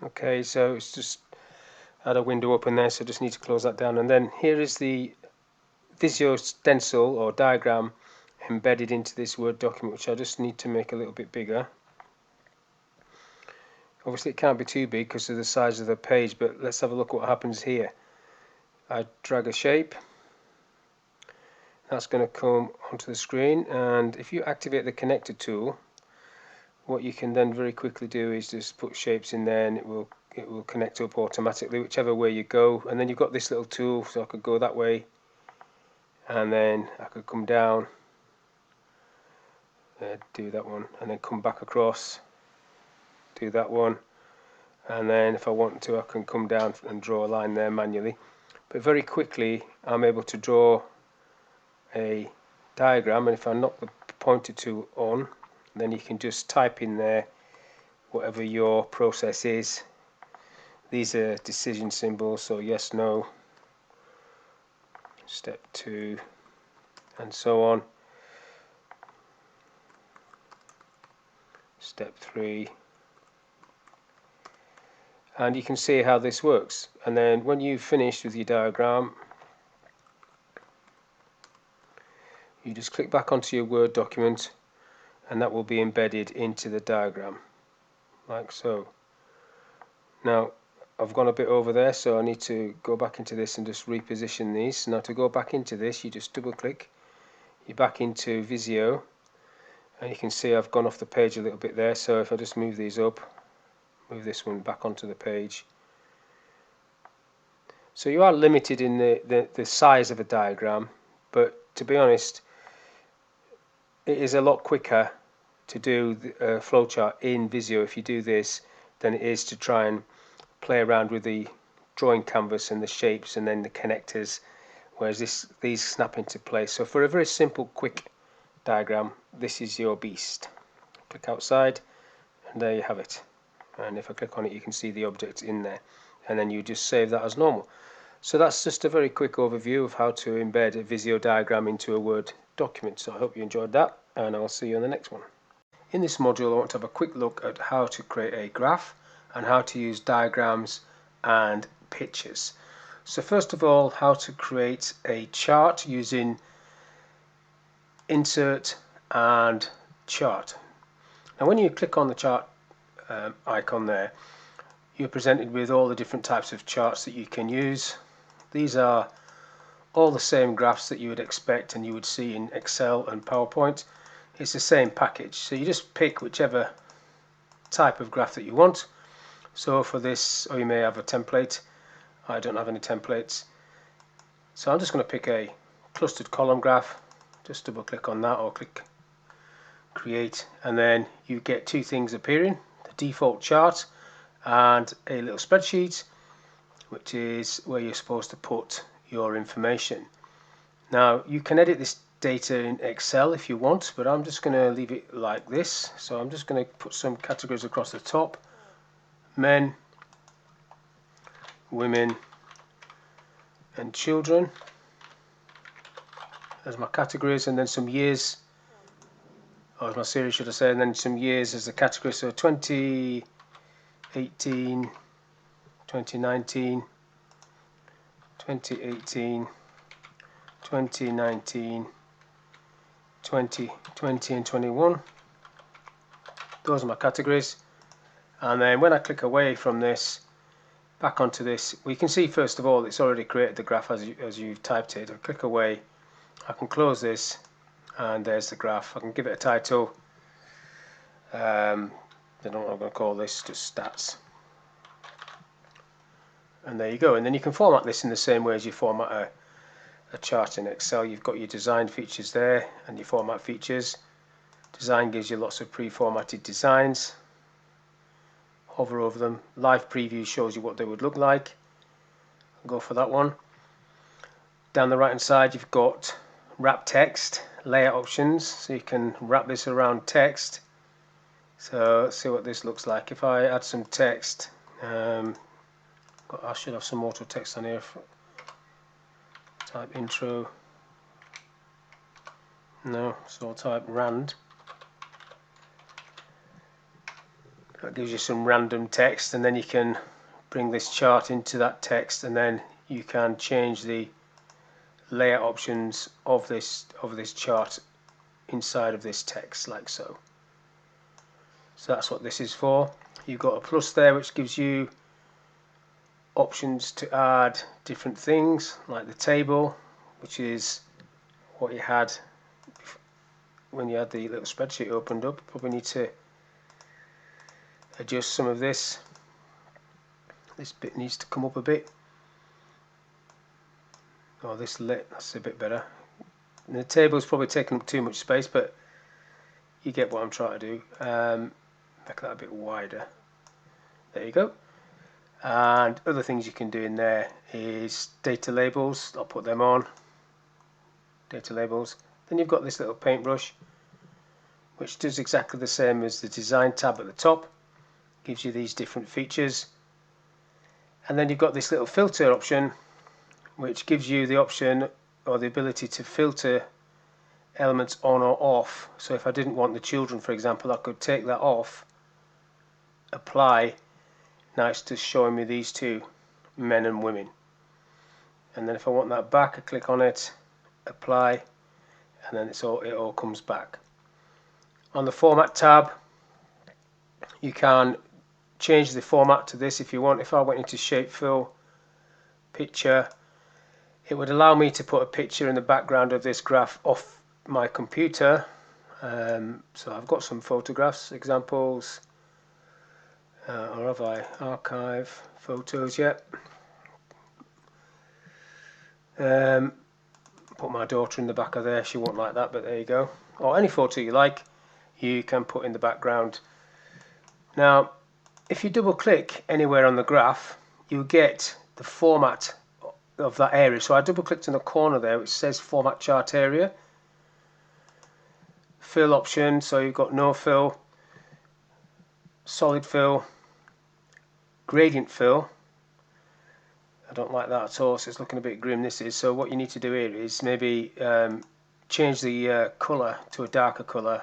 Okay, so it's just had a window open there, so just need to close that down. And then here is the Visio stencil or diagram embedded into this Word document, which I just need to make a little bit bigger. Obviously it can't be too big because of the size of the page, but let's have a look what happens here. I drag a shape, that's going to come onto the screen, and if you activate the connector tool, what you can then very quickly do is just put shapes in there and it will connect up automatically whichever way you go. And then you've got this little tool, so I could go that way and then I could come down, do that one, and then come back across, do that one, and then if I want to I can come down and draw a line there manually. But very quickly I'm able to draw a diagram, and if I knock the pointer tool on, then you can just type in there whatever your process is. These are decision symbols, so yes, no, step 2, and so on. Step 3, and you can see how this works. And then when you've finished with your diagram, you just click back onto your Word document and that will be embedded into the diagram like so. Now I've gone a bit over there, so I need to go back into this and just reposition these. Now to go back into this, you just double click, you're back into Visio, and you can see I've gone off the page a little bit there. So if I just move these up, move this one back onto the page. So you are limited in the size of a diagram, but to be honest, it is a lot quicker to do the flowchart in Visio if you do this than it is to try and play around with the drawing canvas and the shapes and then the connectors, whereas these snap into place. So for a very simple quick diagram, this is your beast. Click outside and there you have it, and if I click on it you can see the object in there, and then you just save that as normal. So that's just a very quick overview of how to embed a Visio diagram into a Word document. So I hope you enjoyed that, and I'll see you on the next one. In this module I want to have a quick look at how to create a graph and how to use diagrams and pictures. So first of all, how to create a chart using insert and chart. Now when you click on the chart icon there, you're presented with all the different types of charts that you can use. These are all the same graphs that you would expect and you would see in Excel and PowerPoint. It's the same package, so you just pick whichever type of graph that you want. So for this, or you may have a template. I don't have any templates, so I'm just going to pick a clustered column graph. Just double click on that or click create, and then you get two things appearing: the default chart and a little spreadsheet, which is where you're supposed to put your information. Now you can edit this data in Excel if you want, but I'm just going to leave it like this. So I'm just going to put some categories across the top: men, women and children as my categories, and then some years, or as my series should I say, and then some years as the category. So 2018, 2019, 2018, 2019, 2020 and 21. Those are my categories. And then when I click away from this, back onto this, we can see first of all it's already created the graph as you've typed it. I click away, I can close this, and there's the graph. I can give it a title. I don't know what I'm going to call this, just stats. And there you go. And then you can format this in the same way as you format a chart in Excel. You've got your design features there and your format features. Design gives you lots of pre-formatted designs. hover over them. Live preview shows you what they would look like. Go for that one. Down the right hand side you've got wrap text, layout options, so you can wrap this around text. So let's see what this looks like. If I add some text, I should have some auto text on here. Type intro. No, so I'll type rand. That gives you some random text, and then you can bring this chart into that text, and then you can change the layout options of this chart inside of this text, like so. So that's what this is for. You've got a plus there which gives you options to add different things, like the table, which is what you had when you had the little spreadsheet opened up. Probably need to adjust some of this. This bit needs to come up a bit. Oh, this lit, that's a bit better. And the table's probably taking up too much space, but you get what I'm trying to do. Make that a bit wider. There you go. And other things you can do in there is data labels. I'll put them on. Data labels. Then you've got this little paintbrush, which does exactly the same as the design tab at the top. Gives you these different features. And then you've got this little filter option, which gives you the option or the ability to filter elements on or off. So if I didn't want the children, for example, I could take that off, apply. Now it's just showing me these two, men and women. And then if I want that back, I click on it, apply, and then it all comes back. On the format tab, you can change the format to this if you want. If I went into shape fill, picture, it would allow me to put a picture in the background of this graph off my computer. So I've got some photographs, examples, or have I? Archive photos yet. Put my daughter in the back of there. She won't like that, but there you go. Or any photo you like, you can put in the background. Now, if you double click anywhere on the graph, you get the format of that area. So I double clicked in the corner there which says format chart area. Fill option, so you've got no fill, solid fill, gradient fill. I don't like that at all, so it's looking a bit grim, this is. So what you need to do here is maybe change the colour to a darker colour,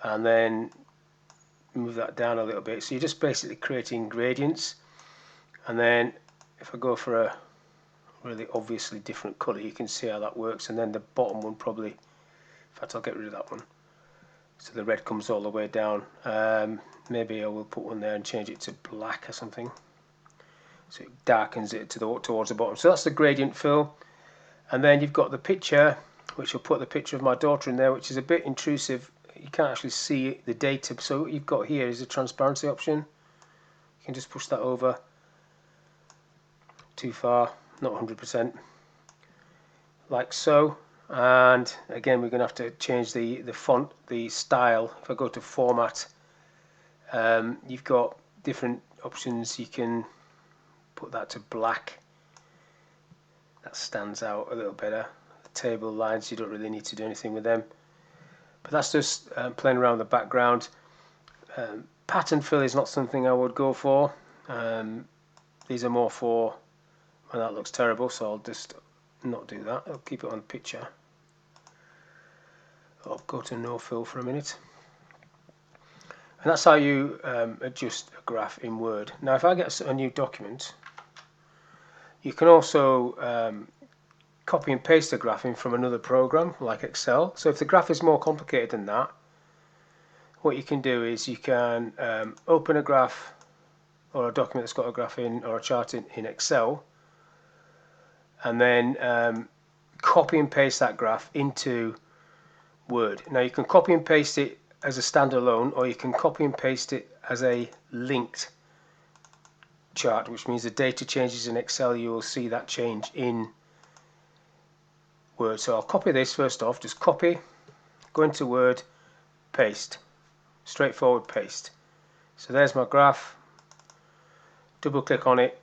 and then move that down a little bit. So you're just basically creating gradients. And then if I go for a really obviously different colour, you can see how that works. And then the bottom one probably, in fact I'll get rid of that one, so the red comes all the way down. Maybe I will put one there and change it to black or something, so it darkens it towards the bottom. So that's the gradient fill. And then you've got the picture, which will put the picture of my daughter in there, which is a bit intrusive. You can't actually see the data. So what you've got here is a transparency option. You can just push that over. Too far, not 100%, like so. And again, we're going to have to change the font, the style. If I go to format, you've got different options. You can put that to black. That stands out a little better. The table lines, you don't really need to do anything with them. But that's just playing around with the background. Pattern fill is not something I would go for. These are more for when that looks terrible, so I'll just not do that. I'll keep it on picture. I'll go to no fill for a minute. And that's how you adjust a graph in Word. Now if I get a new document, you can also copy and paste the graph in from another program like Excel. So if the graph is more complicated than that, what you can do is you can open a graph or a document that's got a graph in, or a chart in Excel, and then copy and paste that graph into Word. Now you can copy and paste it as a standalone, or you can copy and paste it as a linked chart, which means the data changes in Excel, you will see that change in Word. So I'll copy this first off, just copy, go into Word, paste, straightforward paste. So there's my graph. Double click on it,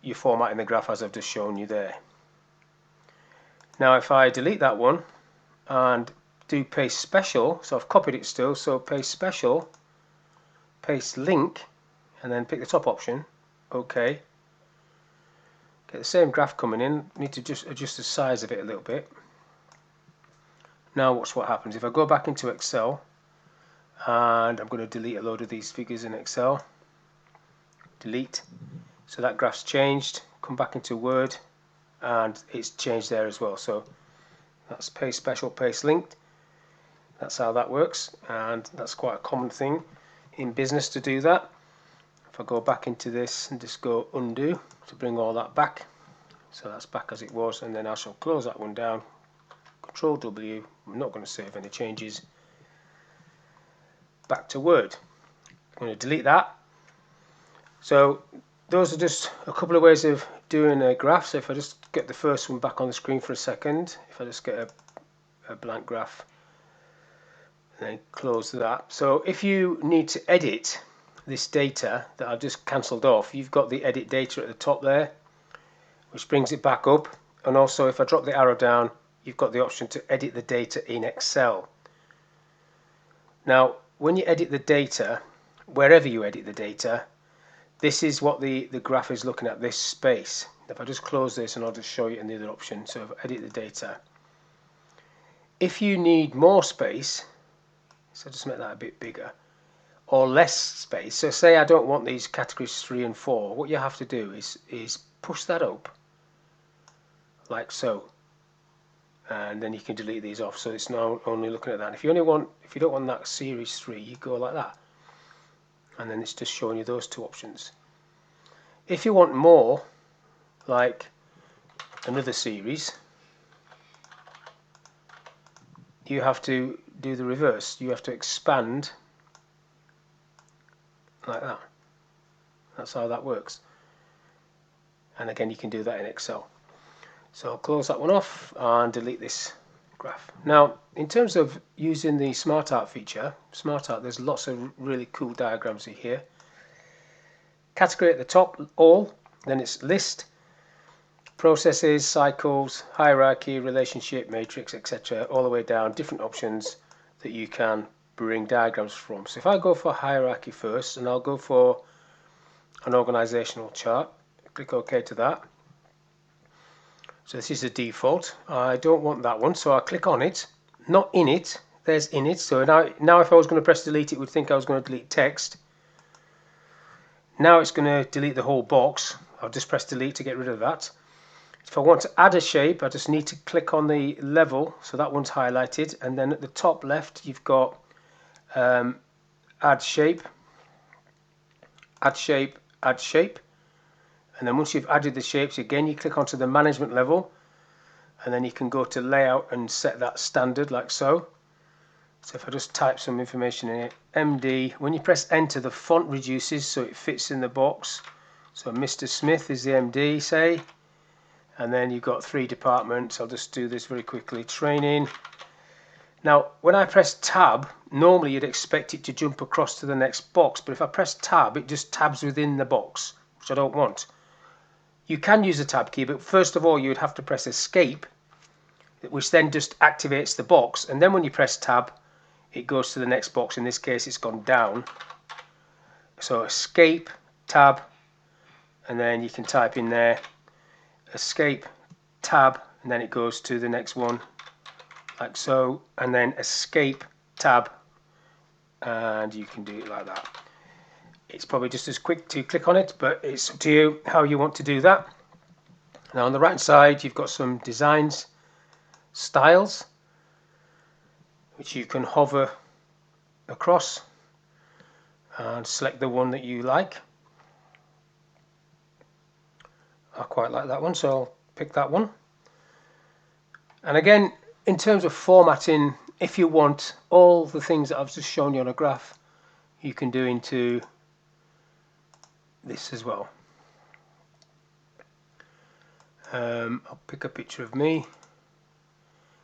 you're formatting the graph as I've just shown you there. Now if I delete that one and do paste special, so I've copied it still, so paste special, paste link, and then pick the top option, OK. Get the same graph coming in, need to just adjust the size of it a little bit. Now watch what happens. If I go back into Excel, and I'm going to delete a load of these figures in Excel, delete, so that graph's changed, come back into Word, and it's changed there as well. So that's paste special, paste linked. That's how that works, and that's quite a common thing in business to do that. If I go back into this and just go undo to bring all that back, so that's back as it was, and then I shall close that one down, Control W, I'm not going to save any changes, back to Word. I'm going to delete that. So those are just a couple of ways of doing a graph. So if I just get the first one back on the screen for a second, if I just get a blank graph, and then close that. So if you need to edit this data that I've just cancelled off, you've got the edit data at the top there, which brings it back up. And also if I drop the arrow down, you've got the option to edit the data in Excel. Now when you edit the data, wherever you edit the data, this is what the graph is looking at, this space. If I just close this, and I'll just show you in the other option, so if I edit the data, if you need more space, so just make that a bit bigger, or less space, so say I don't want these categories 3 and 4, what you have to do is push that up like so, and then you can delete these off, so it's now only looking at that. If you don't want that series 3, you go like that, and then it's just showing you those two options. If you want more, like another series, you have to do the reverse. You have to expand like that. That's how that works. And again, you can do that in Excel. So I'll close that one off and delete this graph. Now, in terms of using the Smart Art feature, Smart Art, there's lots of really cool diagrams in here. Category at the top, all, then it's list, processes, cycles, hierarchy, relationship, matrix, etc. all the way down, different options that you can bring diagrams from. So if I go for hierarchy first, and I'll go for an organizational chart, click OK to that. So this is the default. I don't want that one, so I'll click on it, not in it, there's in it. So now if I was going to press delete, it would think I was going to delete text. Now it's going to delete the whole box. I'll just press delete to get rid of that. If I want to add a shape, I just need to click on the level, so that one's highlighted, and then at the top left you've got add shape, add shape, add shape, and then once you've added the shapes, again you click onto the management level, and then you can go to layout and set that standard like so. So if I just type some information in it, MD, when you press enter, the font reduces so it fits in the box. So Mr. Smith is the MD, say, and then you've got 3 departments. I'll just do this very quickly. Training. Now when I press tab, normally you'd expect it to jump across to the next box, but if I press tab, it just tabs within the box, which I don't want. You can use the tab key, but first of all you would have to press escape, which then just activates the box, and then when you press tab, it goes to the next box. In this case it's gone down, so escape, tab, and then you can type in there escape, tab, and then it goes to the next one like so, and then escape, tab, and you can do it like that. It's probably just as quick to click on it, but it's up to you how you want to do that. Now on the right side you've got some designs, styles, which you can hover across and select the one that you like. I quite like that one, so I'll pick that one. And again, in terms of formatting, if you want all the things that I've just shown you on a graph, you can do into this as well. I'll pick a picture of me,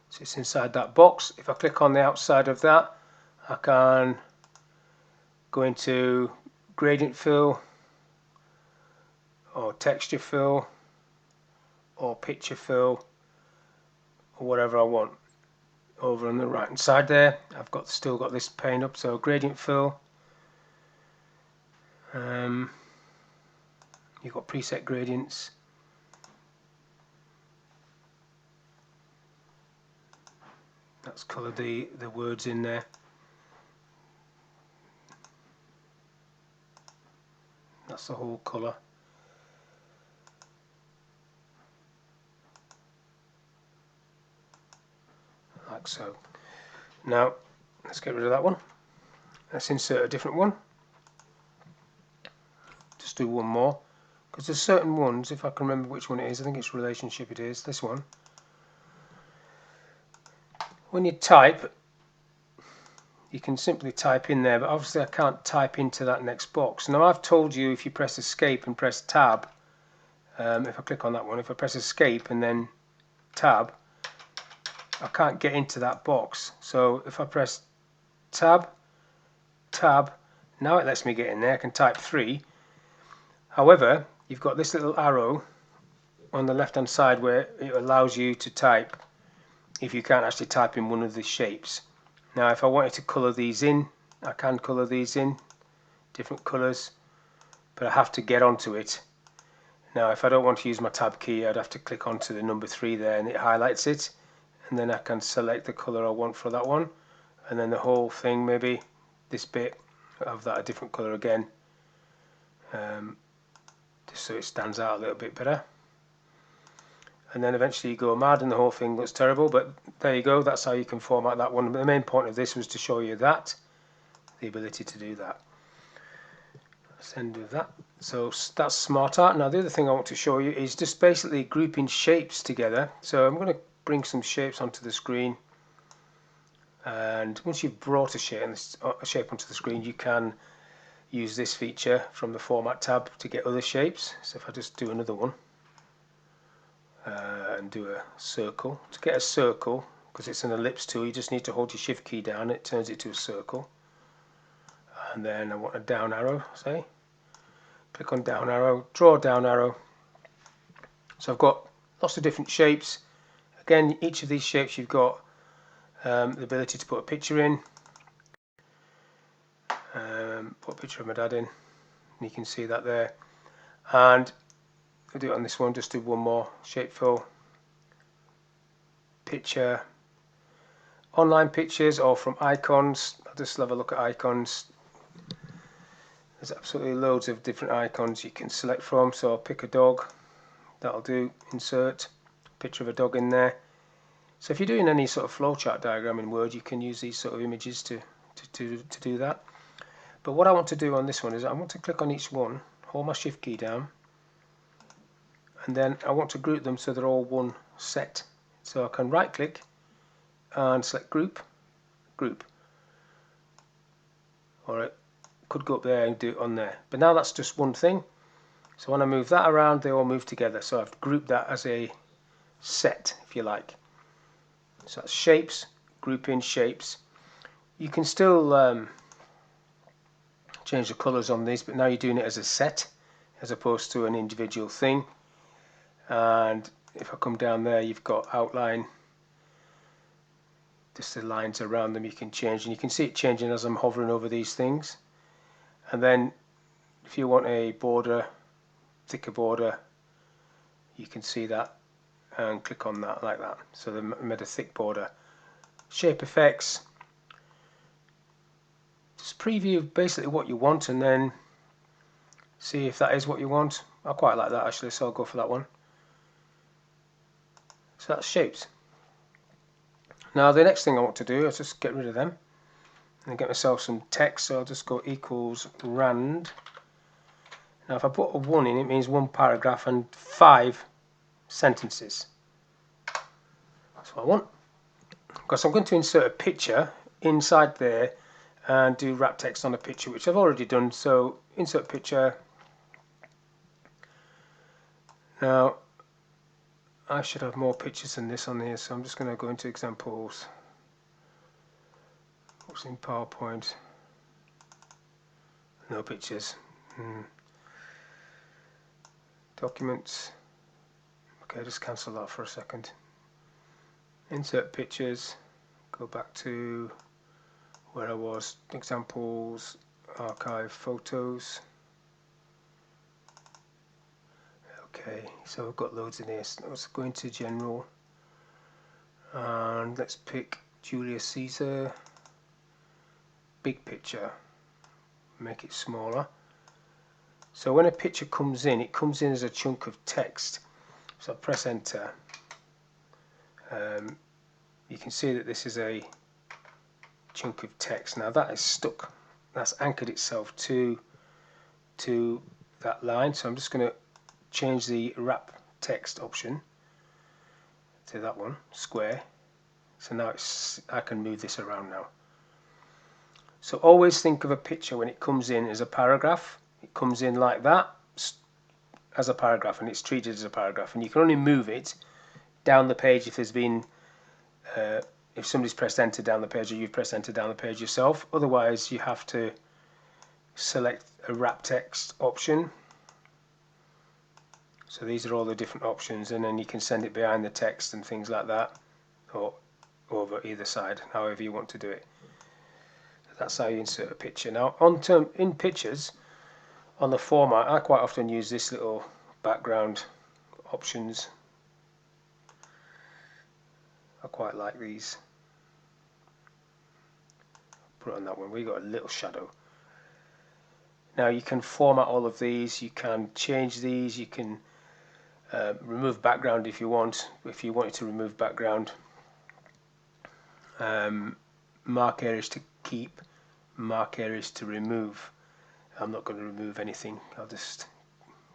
so it's inside that box. If I click on the outside of that, I can go into gradient fill or texture fill or picture fill or whatever I want. Over on the right hand side there I've still got this pane up, so gradient fill, you've got preset gradients, that's coloured the words in there. That's the whole colour. Like so. Now let's get rid of that one. Let's insert a different one. Just do one more, because there's certain ones, if I can remember which one it is, I think it's relationship, it is this one. When you type, you can simply type in there, but obviously I can't type into that next box. Now I've told you if you press escape and press tab, if I click on that one, if I press escape and then tab, I can't get into that box. So if I press tab, now it lets me get in there. I can type 3. However, you've got this little arrow on the left hand side where it allows you to type if you can't actually type in one of the shapes. Now if I wanted to colour these in, I can colour these in different colours, but I have to get onto it. Now if I don't want to use my tab key, I'd have to click onto the number 3 there and it highlights it, and then I can select the colour I want for that one, and then the whole thing, maybe this bit of that a different colour again, just so it stands out a little bit better. And then eventually you go mad and the whole thing looks terrible, but there you go, that's how you can format that one. But the main point of this was to show you that, the ability to do that. Let's end with that. So that's Smart Art. Now the other thing I want to show you is just basically grouping shapes together. So I'm going to bring some shapes onto the screen, and once you've brought a shape onto the screen, you can use this feature from the Format tab to get other shapes. So if I just do another one, and do a circle. To get a circle, because it's an ellipse tool, you just need to hold your shift key down, it turns it to a circle. And then I want a down arrow, say. Click on down arrow, draw a down arrow. So I've got lots of different shapes. Again, each of these shapes you've got the ability to put a picture in. Put a picture of my dad in, and you can see that there. And I'll do it on this one, just do one more, shape fill, picture, online pictures or from icons. I'll just have a look at icons. There's absolutely loads of different icons you can select from, so I'll pick a dog, that'll do, insert, picture of a dog in there. So if you're doing any sort of flowchart diagram in Word, you can use these sort of images to do that. But what I want to do on this one is I want to click on each one, hold my shift key down, and then I want to group them so they're all one set. So I can right click and select group, or it could go up there and do it on there, but now that's just one thing. So when I move that around, they all move together, so I've grouped that as a set, if you like. So that's shapes, grouping shapes. You can still change the colours on these, but now you're doing it as a set as opposed to an individual thing. And if I come down there, you've got outline, just the lines around them you can change, and you can see it changing as I'm hovering over these things. And then if you want a border, thicker border, you can see that and click on that like that, so they made a thick border. Shape effects, just preview basically what you want and then see if that is what you want. I quite like that actually, so I'll go for that one. So that's shapes. Now the next thing I want to do is just get rid of them and get myself some text, so I'll just go equals rand. Now if I put a 1 in, it means 1 paragraph and 5 sentences. That's what I want. Because I'm going to insert a picture inside there and do wrap text on a picture, which I've already done. So insert picture. Now I should have more pictures than this on here, so I'm just going to go into examples. What's in PowerPoint? No pictures. Documents. Okay, just cancel that for a second. Insert pictures. Go back to where I was. Examples. Archive photos. Okay, so I've got loads in here. So let's go into general. And let's pick Julius Caesar. Big picture. Make it smaller. So when a picture comes in, it comes in as a chunk of text. So I press enter. You can see that this is a chunk of text. Now that is stuck. That's anchored itself to that line. So I'm just going to change the wrap text option to that one, square. So now I can move this around now. So always think of a picture when it comes in as a paragraph. It comes in like that as a paragraph, and it's treated as a paragraph, and you can only move it down the page if there's been if somebody's pressed enter down the page or you've pressed enter down the page yourself. Otherwise you have to select a wrap text option. So these are all the different options, and then you can send it behind the text and things like that, or over either side, however you want to do it. That's how you insert a picture. Now in pictures, on the format, I quite often use this little background options. I quite like these. Put it on that one. We got a little shadow. Now you can format all of these. You can change these. You can remove background if you want. If you wanted to remove background, mark areas to keep, mark areas to remove. I'm not going to remove anything. I'll just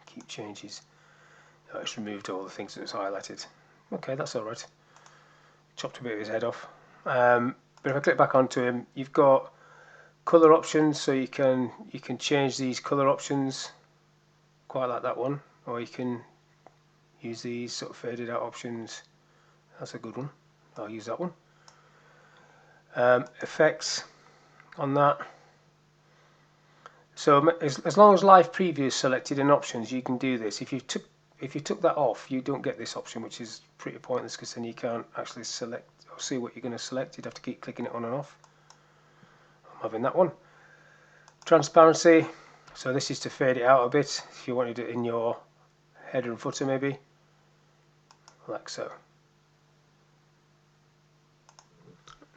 keep changes. Oh, it's removed all the things that was highlighted. Okay, that's all right. Chopped a bit of his head off. But if I click back onto him, you've got color options, so you can change these color options. Quite like that one, or you can use these sort of faded out options. That's a good one. I'll use that one. Effects on that. So as long as live preview is selected in options, you can do this. If you took that off, you don't get this option, which is pretty pointless because then you can't actually select or see what you're going to select. You'd have to keep clicking it on and off. I'm having that one. Transparency. So this is to fade it out a bit if you wanted it in your header and footer maybe, like so.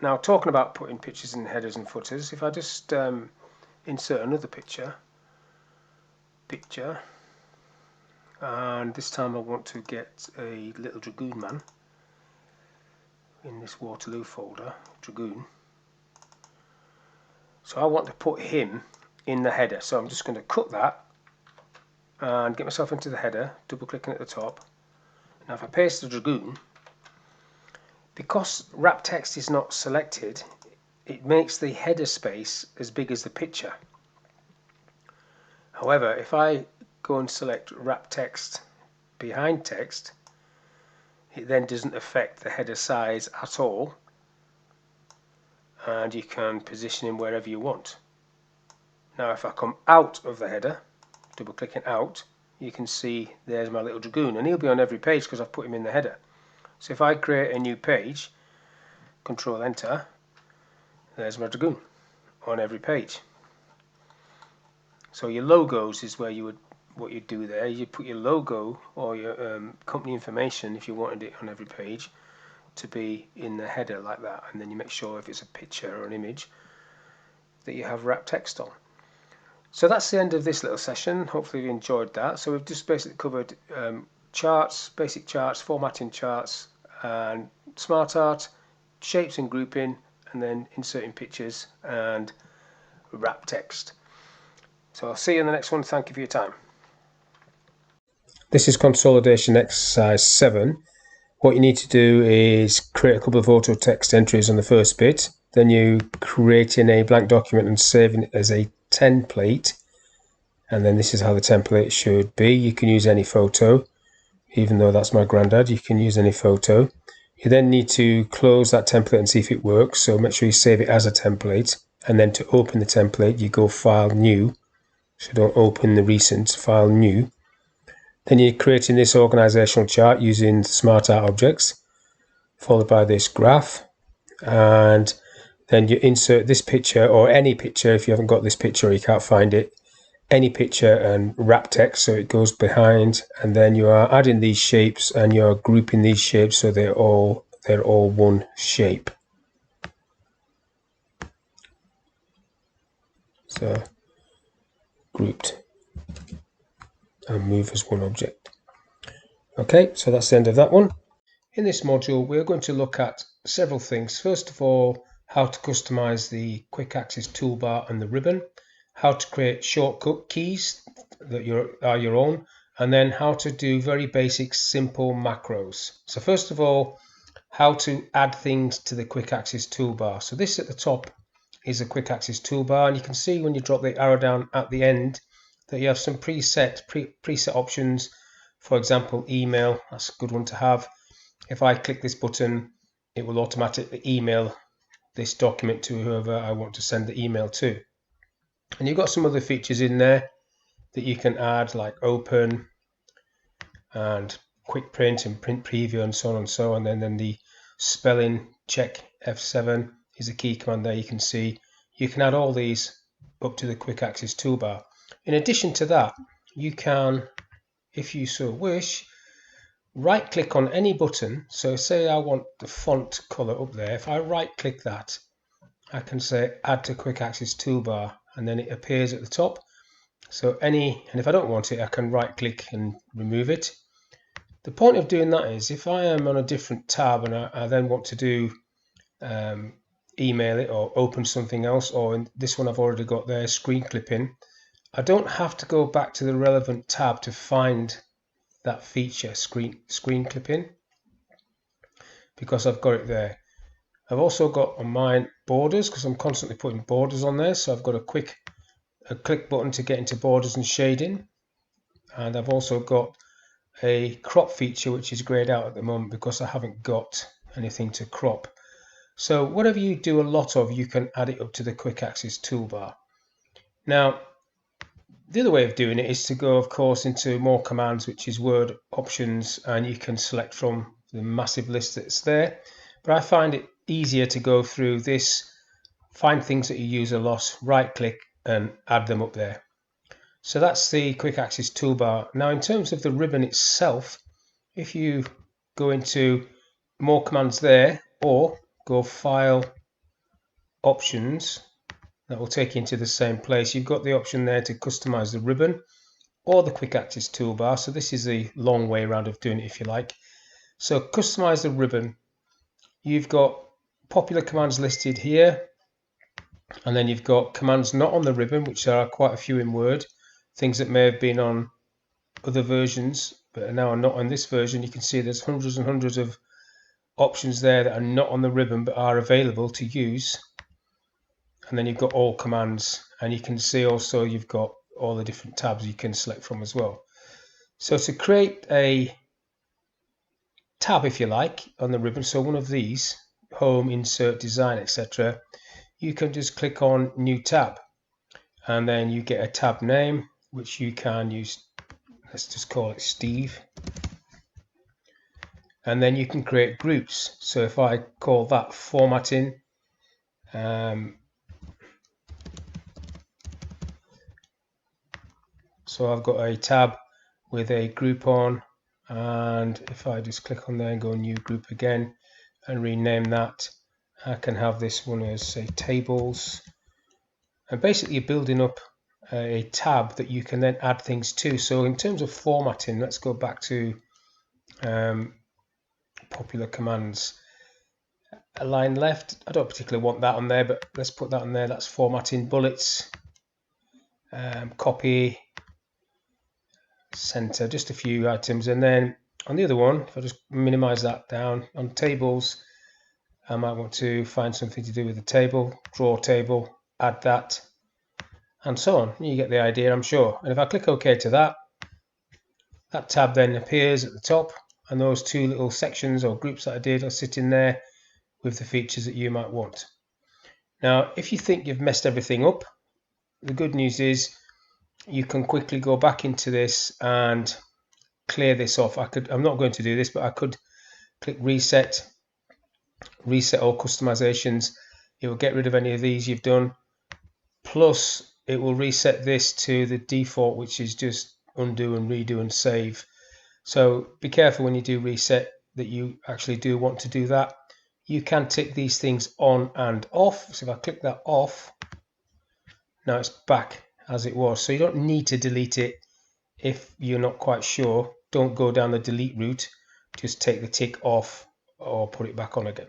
Now talking about putting pictures in headers and footers, if I just insert another picture, and this time I want to get a little dragoon man in this Waterloo folder, dragoon. So I want to put him in the header, so I'm just going to cut that and get myself into the header, double clicking at the top. Now if I paste the dragoon, because wrap text is not selected, it makes the header space as big as the picture. However, if I go and select wrap text behind text, it then doesn't affect the header size at all, and you can position him wherever you want. Now if I come out of the header, double clicking out, you can see there's my little dragoon, and he'll be on every page because I've put him in the header. So if I create a new page, Control Enter, there's my dragoon on every page. So your logos is where what you'd do there. You put your logo or your company information, if you wanted it on every page, to be in the header like that, and then you make sure if it's a picture or an image that you have wrap text on. So that's the end of this little session. Hopefully you enjoyed that. So we've just basically covered charts, basic charts, formatting charts, and smart art, shapes and grouping, and then inserting pictures and wrap text. So I'll see you in the next one. Thank you for your time. This is consolidation exercise 7. What you need to do is create a couple of auto text entries on the first bit, then you create in a blank document and saving it as a template, and then this is how the template should be. You can use any photo, even though that's my granddad, you can use any photo. You then need to close that template and see if it works, so make sure you save it as a template, and then to open the template you go File, New, so don't open the recent file new. Then you're creating this organizational chart using smart art objects, followed by this graph, and then you insert this picture or any picture. If you haven't got this picture or you can't find it, any picture, and wrap text so it goes behind, and then you are adding these shapes and you're grouping these shapes so they're all one shape. So grouped and move as one object. Okay, so that's the end of that one. In this module, we're going to look at several things. First of all, how to customize the quick access toolbar and the ribbon, how to create shortcut keys that are your own, and then how to do very basic simple macros. So first of all, how to add things to the quick access toolbar. So this at the top is a quick access toolbar, and you can see when you drop the arrow down at the end that you have some preset options. For example, email, that's a good one to have. If I click this button, it will automatically email this document to whoever I want to send the email to. And you've got some other features in there that you can add, like open and quick print and print preview and so on and so on. And then the spelling check F7 is a key command there. You can see you can add all these up to the quick access toolbar. In addition to that, you can, if you so wish, right click on any button. So say I want the font color up there. If I right click that, I can say add to quick access toolbar, and then it appears at the top. So and if I don't want it, I can right click and remove it. The point of doing that is if I am on a different tab and I then want to do email it or open something else, or in this one I've already got there, screen clipping, I don't have to go back to the relevant tab to find that feature, screen clipping, because I've got it there. I've also got on mine borders, because I'm constantly putting borders on there, so I've got a click button to get into borders and shading, and I've also got a crop feature which is grayed out at the moment because I haven't got anything to crop. So whatever you do a lot of, you can add it up to the quick access toolbar. Now the other way of doing it is to go, of course, into more commands, which is word options, and you can select from the massive list that's there. But I find it easier to go through this, find things that you use a lot, right click and add them up there. So that's the quick access toolbar. Now in terms of the ribbon itself, if you go into more commands there or go file options, that will take you into the same place. You've got the option there to customize the ribbon or the quick access toolbar. So this is the long way around of doing it if you like. So customize the ribbon. You've got popular commands listed here, and then you've got commands not on the ribbon, which there are quite a few in Word, things that may have been on other versions but are now not on this version. You can see there's hundreds and hundreds of options there that are not on the ribbon but are available to use. And then you've got all commands, and you can see also you've got all the different tabs you can select from as well. So to create a tab, if you like, on the ribbon, so one of these, home, insert, design, etc., you can just click on new tab, and then you get a tab name which you can use. Let's just call it Steve, and then you can create groups. So if I call that formatting, so I've got a tab with a group on, and if I just click on there and go new group again and rename that, I can have this one as, say, tables. And basically you're building up a tab that you can then add things to. So in terms of formatting, let's go back to popular commands. Align left, I don't particularly want that on there, but let's put that on there. That's formatting. Bullets, copy, center, just a few items. And then on the other one, if I just minimize that down, on tables, I might want to find something to do with the table, draw table, add that, and so on. You get the idea, I'm sure. And if I click OK to that, that tab then appears at the top, and those two little sections or groups that I did are sitting there with the features that you might want. Now, if you think you've messed everything up, the good news is you can quickly go back into this and clear this off. I'm not going to do this, but I could click reset all customizations. It will get rid of any of these you've done. Plus, it will reset this to the default, which is just undo and redo and save. So be careful when you do reset that you actually do want to do that. You can tick these things on and off. So if I click that off, now it's back as it was. So you don't need to delete it if you're not quite sure. Don't go down the delete route. Just take the tick off or put it back on again.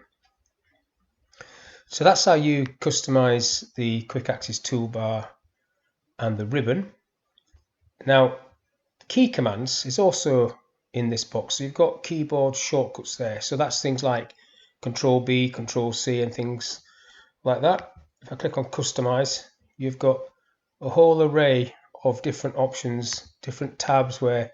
So that's how you customize the quick access toolbar and the ribbon. Now, key commands is also in this box. So you've got keyboard shortcuts there. So that's things like Control B, Control C and things like that. If I click on customize, you've got a whole array of different options, different tabs where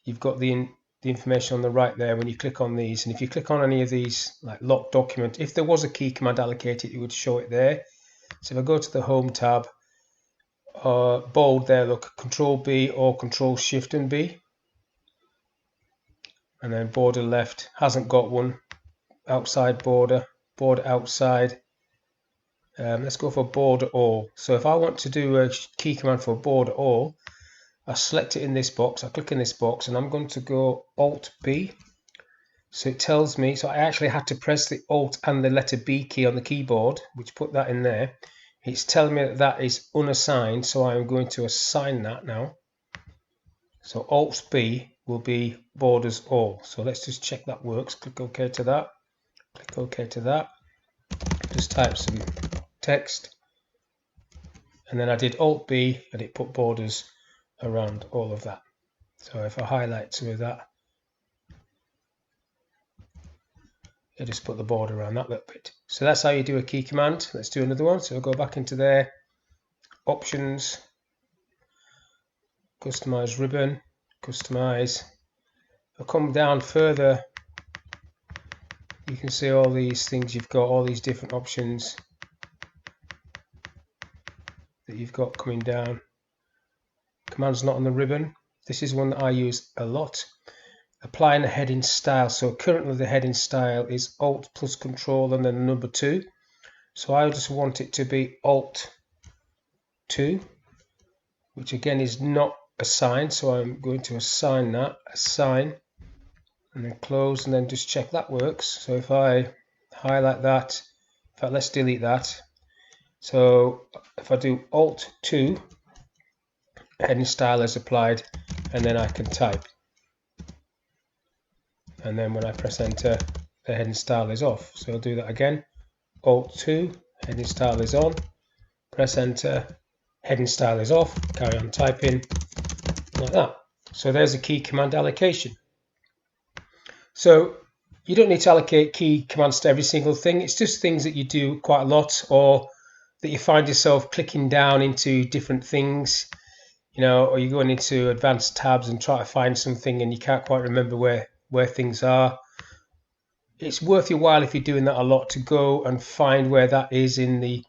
you've got the information on the right there when you click on these. And if you click on any of these, like lock document, if there was a key command allocated, it would show it there. So if I go to the home tab, bold there, look, Control B or Control Shift and B. And then border left, hasn't got one. Outside border, border outside. Let's go for border all. So if I want to do a key command for border all, I select it in this box, I click in this box, and I'm going to go Alt B. So it tells me, so I actually had to press the Alt and the letter B key on the keyboard, which put that in there. It's telling me that that is unassigned, so I'm going to assign that now. So Alt B will be borders all. So let's just check that works. Click OK to that. Click OK to that. Just type some text. And then I did Alt B and it put borders around all of that. So if I highlight some of that, it'll just put the border around that little bit. So that's how you do a key command. Let's do another one. So I'll go back into there, options, customize ribbon, customize. I'll come down further. You can see all these things you've got, all these different options that you've got coming down. Commands not on the ribbon. This is one that I use a lot. Applying a heading style. So currently the heading style is Alt plus Control and then the number 2. So I just want it to be Alt 2, which again is not assigned. So I'm going to assign that, assign, and then close, and then just check that works. So if I highlight that, in fact, let's delete that. So if I do Alt 2, heading style is applied, and then I can type. And then when I press enter, the heading style is off. So I'll do that again. Alt 2, heading style is on. Press enter, heading style is off. Carry on typing like that. So there's a key command allocation. So you don't need to allocate key commands to every single thing. It's just things that you do quite a lot, or that you find yourself clicking down into different things, you know, or you're going into advanced tabs and try to find something and you can't quite remember where things are. It's worth your while, if you're doing that a lot, to go and find where that is in the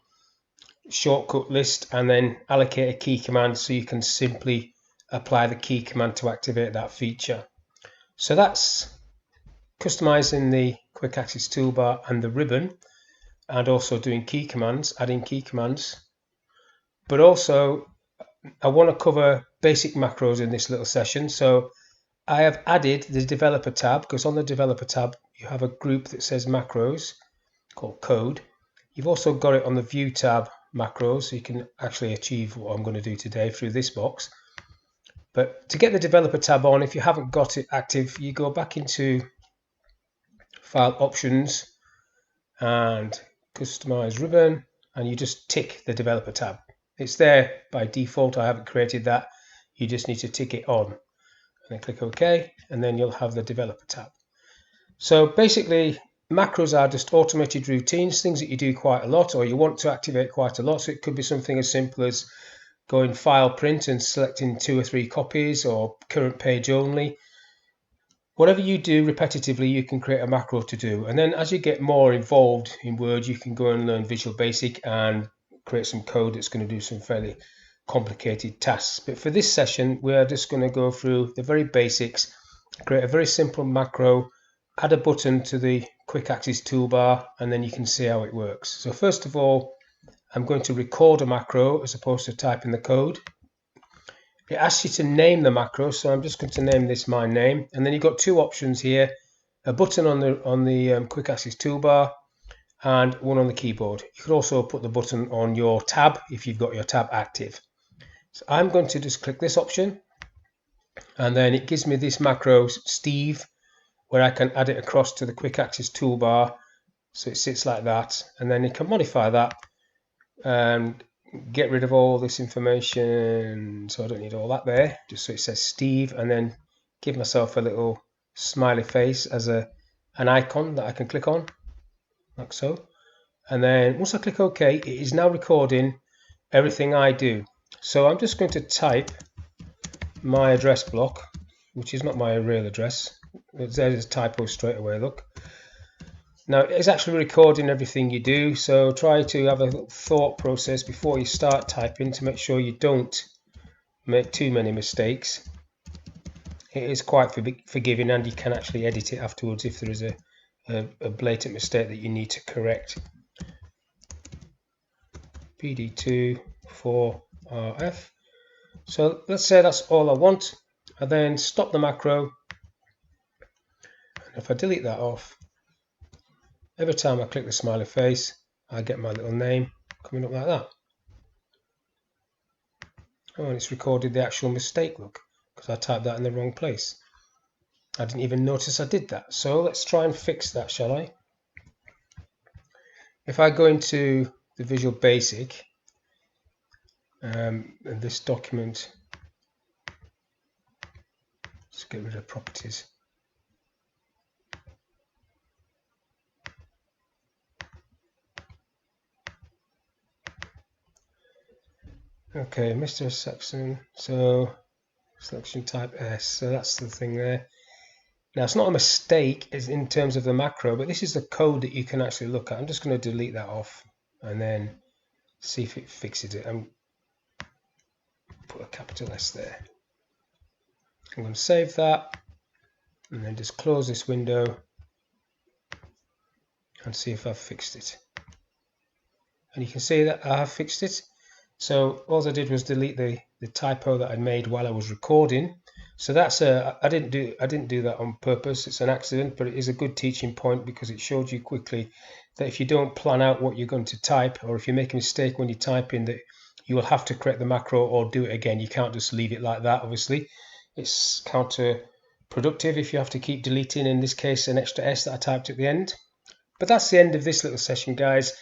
shortcut list and then allocate a key command so you can simply apply the key command to activate that feature. So that's customizing the quick access toolbar and the ribbon, and also doing key commands, adding key commands. But also I want to cover basic macros in this little session. So I have added the developer tab, because on the developer tab you have a group that says macros called code. You've also got it on the view tab, macros, so you can actually achieve what I'm going to do today through this box. But to get the developer tab on, if you haven't got it active, you go back into file options and customize ribbon, and you just tick the developer tab. It's there by default. I haven't created that. You just need to tick it on. And then click OK, and then you'll have the developer tab. So basically, macros are just automated routines, things that you do quite a lot, or you want to activate quite a lot. So it could be something as simple as going file print and selecting 2 or 3 copies, or current page only. Whatever you do repetitively, you can create a macro to do. And then as you get more involved in Word, you can go and learn Visual Basic and create some code that's going to do some fairly complicated tasks. But for this session, we are just going to go through the very basics, create a very simple macro, add a button to the quick access toolbar, and then you can see how it works. So first of all, I'm going to record a macro as opposed to typing the code. It asks you to name the macro, so I'm just going to name this my name, and then you've got two options here: a button on the quick access toolbar and one on the keyboard. You could also put the button on your tab if you've got your tab active. So I'm going to just click this option, and then it gives me this macro Steve, where I can add it across to the quick access toolbar, so it sits like that, and then you can modify that and get rid of all this information, so I don't need all that there, just so it says Steve, and then give myself a little smiley face as an icon that I can click on, like so. And then once I click OK, it is now recording everything I do. So I'm just going to type my address block, which is not my real address. There's a typo straight away, look. Now it's actually recording everything you do, so try to have a thought process before you start typing to make sure you don't make too many mistakes. It is quite forgiving, and you can actually edit it afterwards if there is a blatant mistake that you need to correct. PD2 4RF. So let's say that's all I want. I then stop the macro, and if I delete that off, every time I click the smiley face, I get my little name coming up like that. Oh, and it's recorded the actual mistake, look, because I typed that in the wrong place. I didn't even notice I did that. So let's try and fix that, shall I? If I go into the Visual Basic, and this document, let's get rid of properties. Okay, Mr. Section, so selection type S, so that's the thing there. Now it's not a mistake in terms of the macro, but this is the code that you can actually look at. I'm just going to delete that off and then see if it fixes it. And put a capital S there. I'm going to save that and then just close this window and see if I've fixed it. And you can see that I have fixed it. So all I did was delete the typo that I made while I was recording. So that's I didn't do that on purpose. It's an accident, but it is a good teaching point because it showed you quickly that if you don't plan out what you're going to type, or if you make a mistake when you type in, that you will have to correct the macro or do it again. You can't just leave it like that. Obviously, it's counterproductive if you have to keep deleting, in this case, an extra S that I typed at the end. But that's the end of this little session, guys.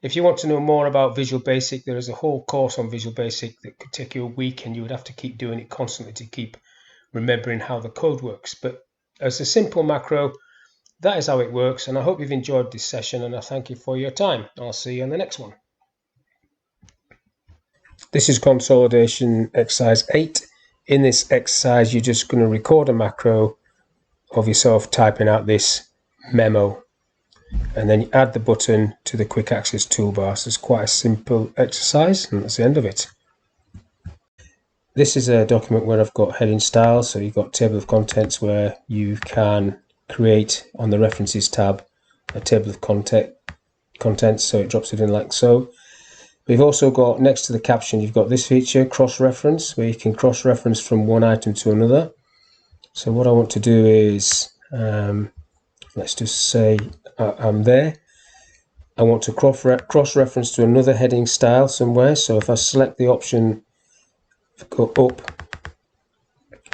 If you want to know more about Visual Basic, there is a whole course on Visual Basic that could take you a week, and you would have to keep doing it constantly to keep remembering how the code works. But as a simple macro, that is how it works, and I hope you've enjoyed this session, and I thank you for your time. I'll see you on the next one. This is Consolidation exercise 8. In this exercise, you're just going to record a macro of yourself typing out this memo, and then you add the button to the quick access toolbar. So it's quite a simple exercise, and that's the end of it. This is a document where I've got heading style, so you've got table of contents where you can create on the references tab a table of contents, so it drops it in like so. We've also got, next to the caption, you've got this feature, cross-reference, where you can cross-reference from one item to another. So what I want to do is, let's just say I'm there. I want to cross-reference to another heading style somewhere. So if I select the option, go up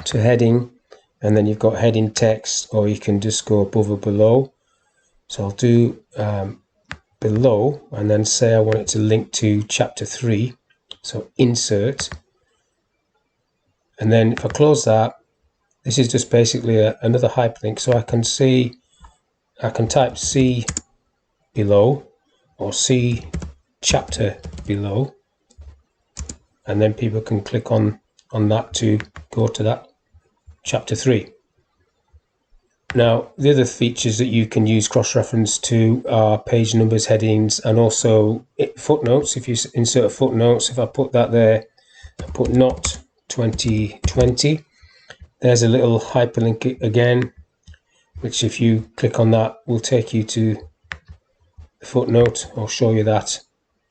to heading, and then you've got heading text, or you can just go above or below. So I'll do below, and then say I want it to link to chapter 3. So insert, and then if I close that, this is just basically another hyperlink. So I can type C below or C chapter below, and then people can click on that to go to that chapter 3. Now, the other features that you can use cross-reference to are page numbers, headings, and also footnotes. If you insert footnotes, if I put that there, and put not 2020. There's a little hyperlink again, which if you click on that will take you to the footnote. I'll show you that,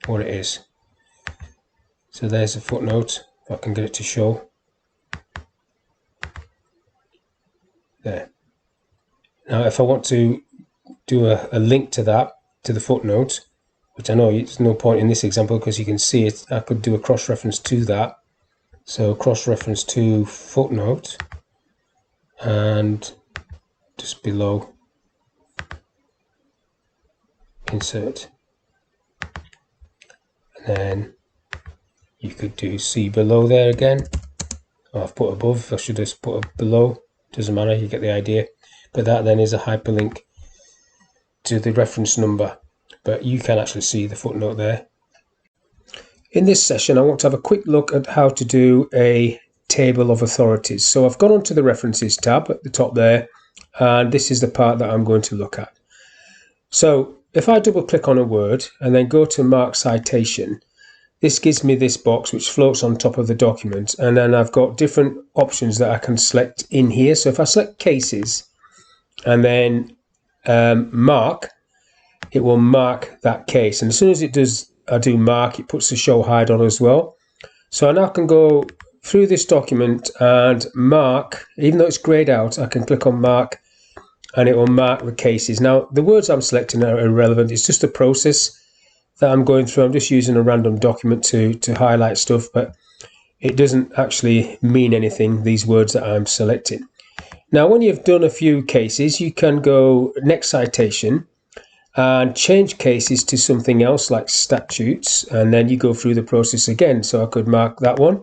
what it is. So there's a footnote, if I can get it to show. There. Now if I want to do a link to that, to the footnote, which I know it's no point in this example because you can see it, I could do a cross-reference to that. So cross-reference to footnote, and just below insert, and then you could do see below there again. Oh, I've put above, I should have put below, doesn't matter, you get the idea. But that then is a hyperlink to the reference number, but you can actually see the footnote there. In this session I want to have a quick look at how to do a table of authorities. So I've gone onto the references tab at the top there, and this is the part that I'm going to look at. So if I double click on a word and then go to mark citation, this gives me this box which floats on top of the document, and then I've got different options that I can select in here. So if I select cases and then mark, it will mark that case, and as soon as it does, I do mark, it puts the show hide on as well. So I now can go through this document and mark, even though it's grayed out, I can click on mark and it will mark the cases. Now the words I'm selecting are irrelevant, it's just a process that I'm going through. I'm just using a random document to highlight stuff, but it doesn't actually mean anything, these words that I'm selecting. Now when you've done a few cases, you can go next citation and change cases to something else like statutes, and then you go through the process again. So I could mark that one,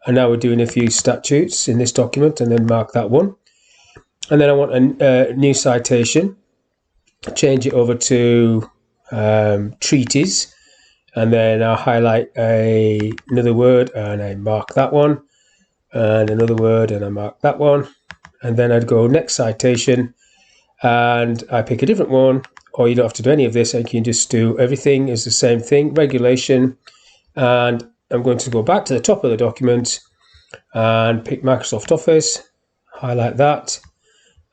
and now we're doing a few statutes in this document, and then mark that one, and then I want a new citation, change it over to treaties, and then I'll highlight another word and I mark that one, and another word and I mark that one, and then I'd go next citation and I pick a different one, or you don't have to do any of this, and you can just do everything as the same thing, regulation, and I'm going to go back to the top of the document and pick Microsoft Office, highlight that,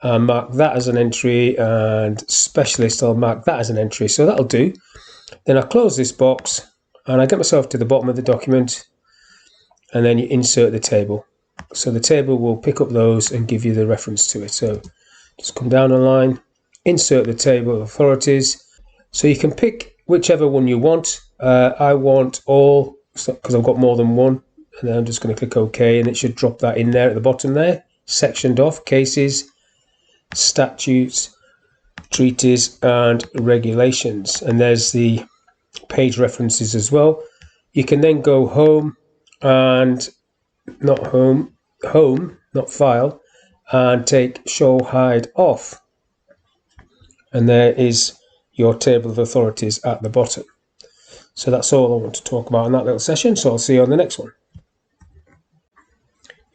and mark that as an entry, and specialist, I'll mark that as an entry. So that'll do. Then I close this box and I get myself to the bottom of the document, and then you insert the table. So the table will pick up those and give you the reference to it. So just come down a line, insert the table of authorities. So you can pick whichever one you want. I want all, because I've got more than one, and then I'm just going to click OK, and it should drop that in there at the bottom there, sectioned off, cases, statutes, treaties and regulations, and there's the page references as well. You can then go home and home, not file, and take show hide off, and there is your table of authorities at the bottom. So that's all I want to talk about in that little session, so I'll see you on the next one.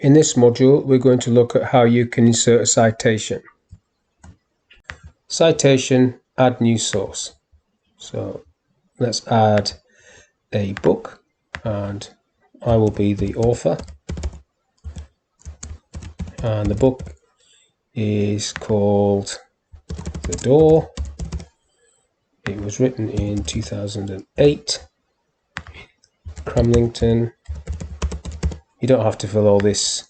In this module we're going to look at how you can insert a citation. Citation, add new source. So let's add a book, and I will be the author, and the book is called The Door. It was written in 2008, Cramlington. You don't have to fill all this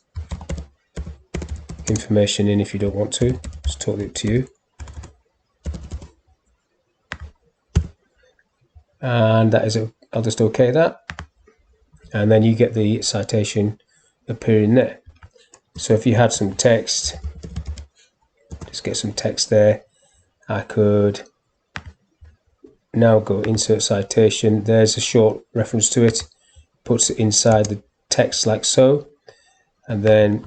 information in if you don't want to, it's totally up to you. And that is it. I'll just OK that, and then you get the citation appearing there. So if you had some text, just get some text there. I could now go insert citation. There's a short reference to it, puts it inside the text like so, and then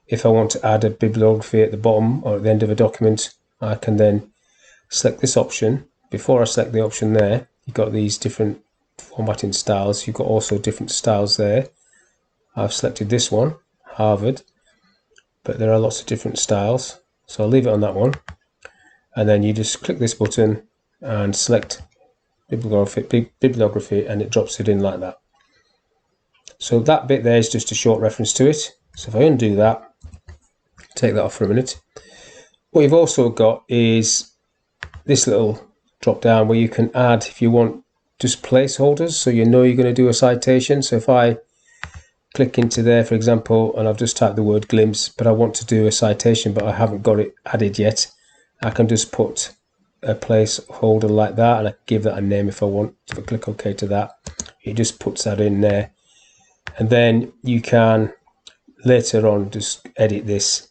if I want to add a bibliography at the bottom or at the end of a document, I can then select this option. Before I select the option there, you've got these different formatting styles. You've got also different styles there. I've selected this one, Harvard, but there are lots of different styles. So I'll leave it on that one. And then you just click this button and select bibliography, and it drops it in like that. So that bit there is just a short reference to it. So if I undo that, take that off for a minute. What you've also got is this little drop down where you can add, if you want, just placeholders, so you know you're going to do a citation. So if I click into there, for example, and I've just typed the word glimpse, but I want to do a citation, but I haven't got it added yet, I can just put a placeholder like that, and I can give that a name if I want. If I click OK to that, it just puts that in there. And then you can later on just edit this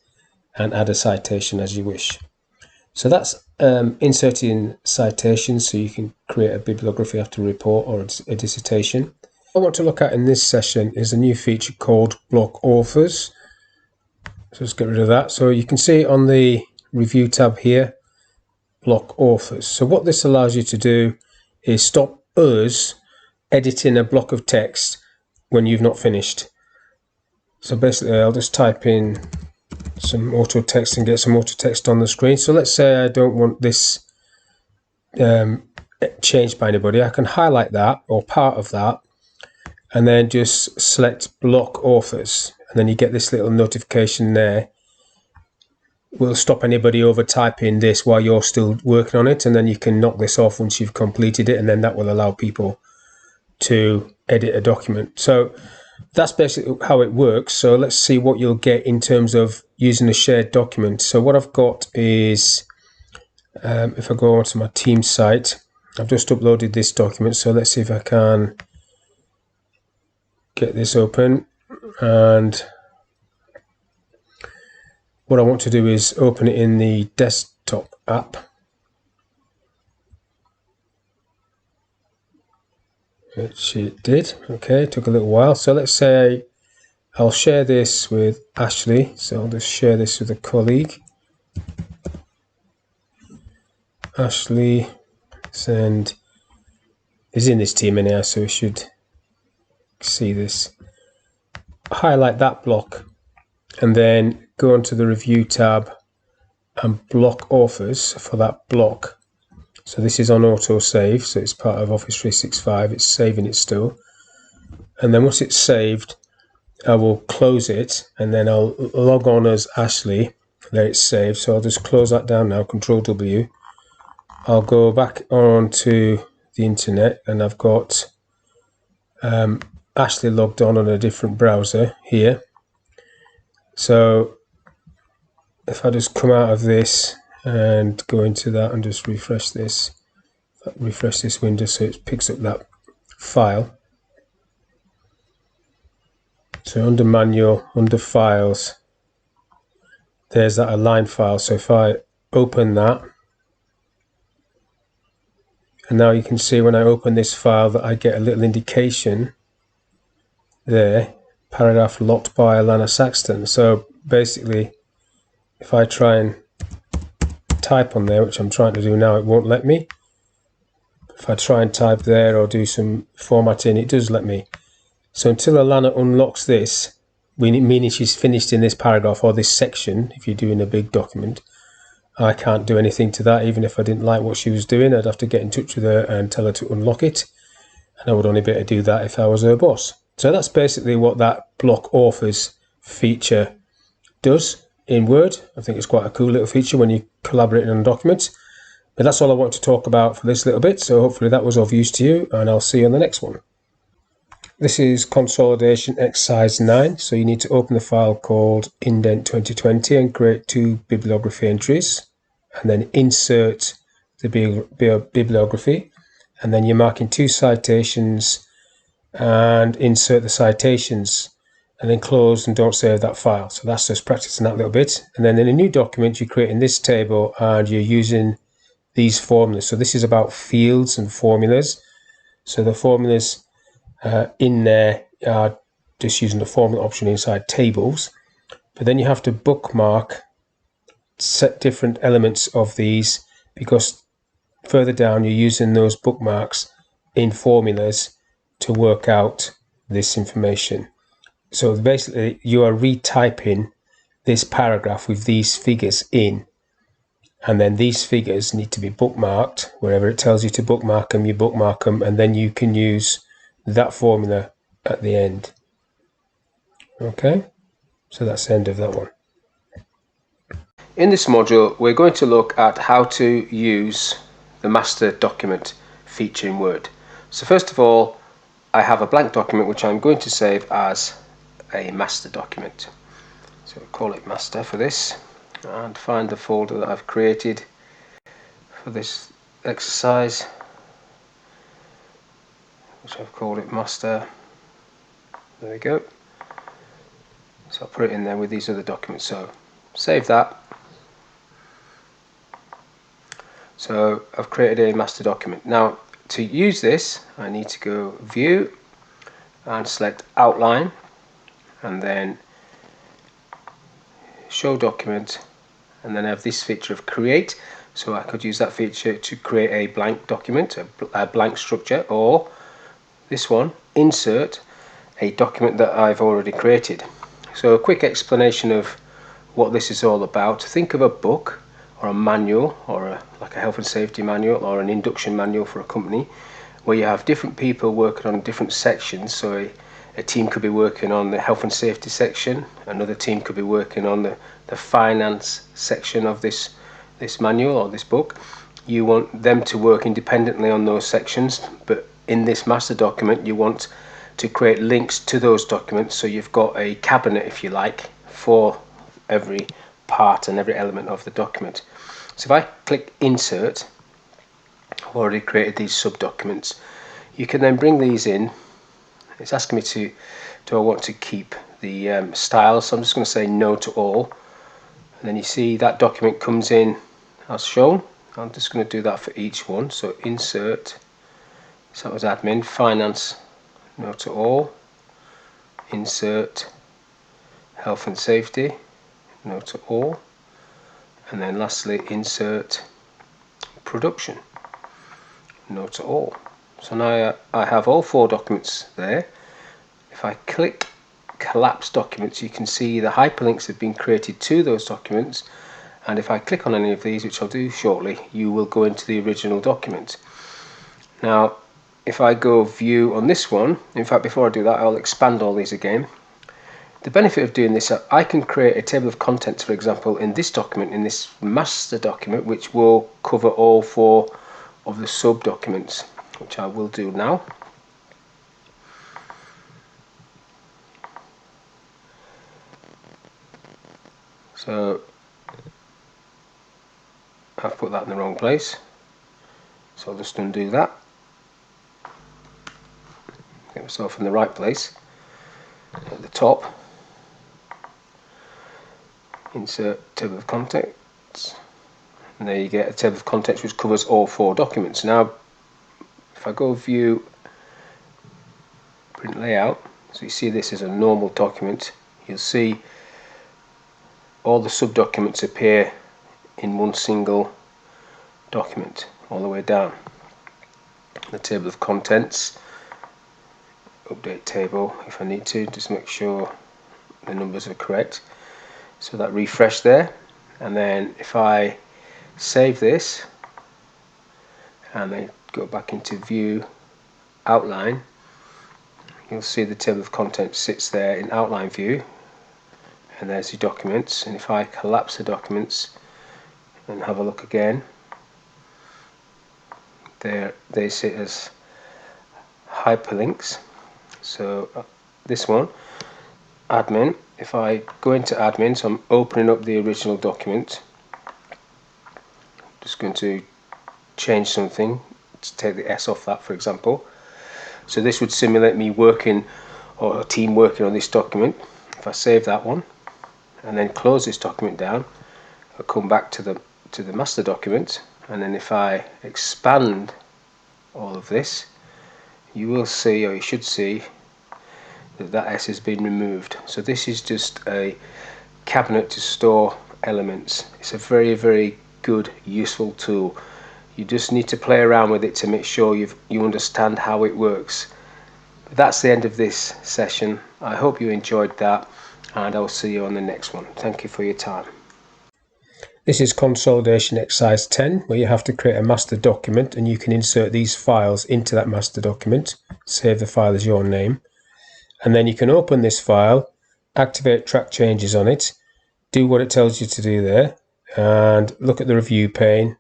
and add a citation as you wish. So that's inserting citations, so you can create a bibliography after a report or a dissertation. What I want to look at in this session is a new feature called block authors. So let's get rid of that. So you can see on the review tab here, block authors. So what this allows you to do is stop us editing a block of text when you've not finished. So basically I'll just type in some auto text and get some auto text on the screen. So let's say I don't want this changed by anybody. I can highlight that or part of that and then just select block authors, and then you get this little notification there. Will stop anybody over typing this while you're still working on it, and then you can knock this off once you've completed it, and then that will allow people to edit a document. So that's basically how it works. So let's see what you'll get in terms of using a shared document. So what I've got is, if I go onto my team site, I've just uploaded this document. So let's see if I can get this open. And what I want to do is open it in the desktop app. Which it did. Okay, it took a little while. So let's say I'll share this with Ashley. So I'll just share this with a colleague. Ashley and is in this team anyhow, so we should see this. Highlight that block and then go onto the review tab and block authors for that block. So this is on auto save, so it's part of Office 365, it's saving it still. And then once it's saved, I will close it and then I'll log on as Ashley. There it's saved, so I'll just close that down now, Control W. I'll go back onto the internet and I've got Ashley logged on a different browser here. So if I just come out of this and go into that and just refresh this window so it picks up that file. So under manual, under files, there's that align file. So if I open that, and now you can see when I open this file that I get a little indication there, paragraph locked by Alana Saxton. So basically if I try and type on there, which I'm trying to do now, it won't let me. If I try and type there or do some formatting, it does let me. So until Alana unlocks this, meaning she's finished in this paragraph or this section, if you're doing a big document, I can't do anything to that. Even if I didn't like what she was doing, I'd have to get in touch with her and tell her to unlock it. And I would only be able to do that if I was her boss. So that's basically what that block authors feature does in Word. I think it's quite a cool little feature when you're collaborating on documents. But that's all I want to talk about for this little bit. So hopefully that was of use to you, and I'll see you on the next one. This is Consolidation exercise 9. So you need to open the file called indent 2020 and create 2 bibliography entries, and then insert the bibliography, and then you're marking 2 citations and insert the citations, and then close and don't save that file. So that's just practicing that little bit. And then in a new document, you're creating this table and you're using these formulas. So this is about fields and formulas. So the formulas in there are just using the formula option inside tables. But then you have to bookmark set different elements of these, because further down you're using those bookmarks in formulas to work out this information. So basically you are retyping this paragraph with these figures in, and then these figures need to be bookmarked. Wherever it tells you to bookmark them, you bookmark them, and then you can use that formula at the end. Okay, so that's the end of that one. In this module, we're going to look at how to use the master document feature in Word. So first of all, I have a blank document which I'm going to save as a master document. So I'll call it master for this, and find the folder that I've created for this exercise, which I've called it master. There we go. So I'll put it in there with these other documents. So save that. So I've created a master document. Now to use this, I need to go View and select Outline, and then Show Document, and then I have this feature of Create. So I could use that feature to create a blank document, a blank structure, or this one, Insert a document that I've already created. So a quick explanation of what this is all about. Think of a book or a manual, or like a health and safety manual or an induction manual for a company, where you have different people working on different sections. So a team could be working on the health and safety section, another team could be working on the finance section of this manual or this book. You want them to work independently on those sections, but in this master document you want to create links to those documents, so you've got a cabinet, if you like, for every part and every element of the document. So if I click Insert, I've already created these sub-documents. You can then bring these in. It's asking me do I want to keep the style, so I'm just going to say no to all, and then you see that document comes in as shown. I'm just going to do that for each one. So Insert, so that was admin, finance, no to all, Insert, health and safety, no to all, and then lastly Insert, production, no to all. So now I have all four documents there. If I click collapse documents, you can see the hyperlinks have been created to those documents, and if I click on any of these, which I'll do shortly, you will go into the original document. Now if I go View on this one, in fact before I do that I'll expand all these again. The benefit of doing this, I can create a table of contents, for example, in this document, in this master document, which will cover all four of the sub-documents, which I will do now. So I've put that in the wrong place, so I'll just undo that, get myself in the right place. At the top, Insert table of contents, and there you get a table of contents which covers all four documents. Now if I go View, Print Layout, so you see this is a normal document, you'll see all the sub-documents appear in one single document all the way down. The table of contents, update table if I need to, just make sure the numbers are correct. So that refresh there, and then if I save this and then go back into View, Outline, you'll see the table of contents sits there in outline view, and there's the documents. And if I collapse the documents and have a look again, there they sit as hyperlinks. So this one, admin, if I go into admin, so I'm opening up the original document, just going to change something to take the S off that, for example. So this would simulate me working, or a team working on this document. If I save that one and then close this document down, I'll come back to the master document, and then if I expand all of this, you will see, or you should see, that S has been removed. So this is just a cabinet to store elements. It's a very, very good, useful tool. You just need to play around with it to make sure you understand how it works. But that's the end of this session. I hope you enjoyed that, and I'll see you on the next one. Thank you for your time. This is Consolidation exercise 10, where you have to create a master document, and you can insert these files into that master document. Save the file as your name, and then you can open this file activate track changes on it, do what it tells you to do there, and look at the review pane,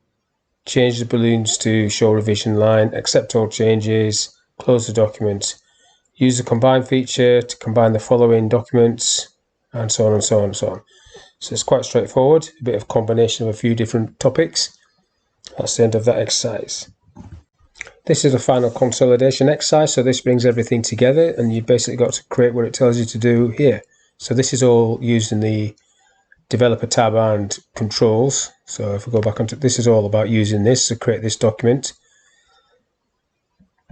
change the balloons to show revision line, accept all changes, close the document, use the combine feature to combine the following documents, and so on and so on and so on. So it's quite straightforward, a bit of combination of a few different topics. That's the end of that exercise. This is the final consolidation exercise, so this brings everything together and you've basically got to create what it tells you to do here. So this is all used in the developer tab and controls. So if we go back onto, this is all about using this to create this document.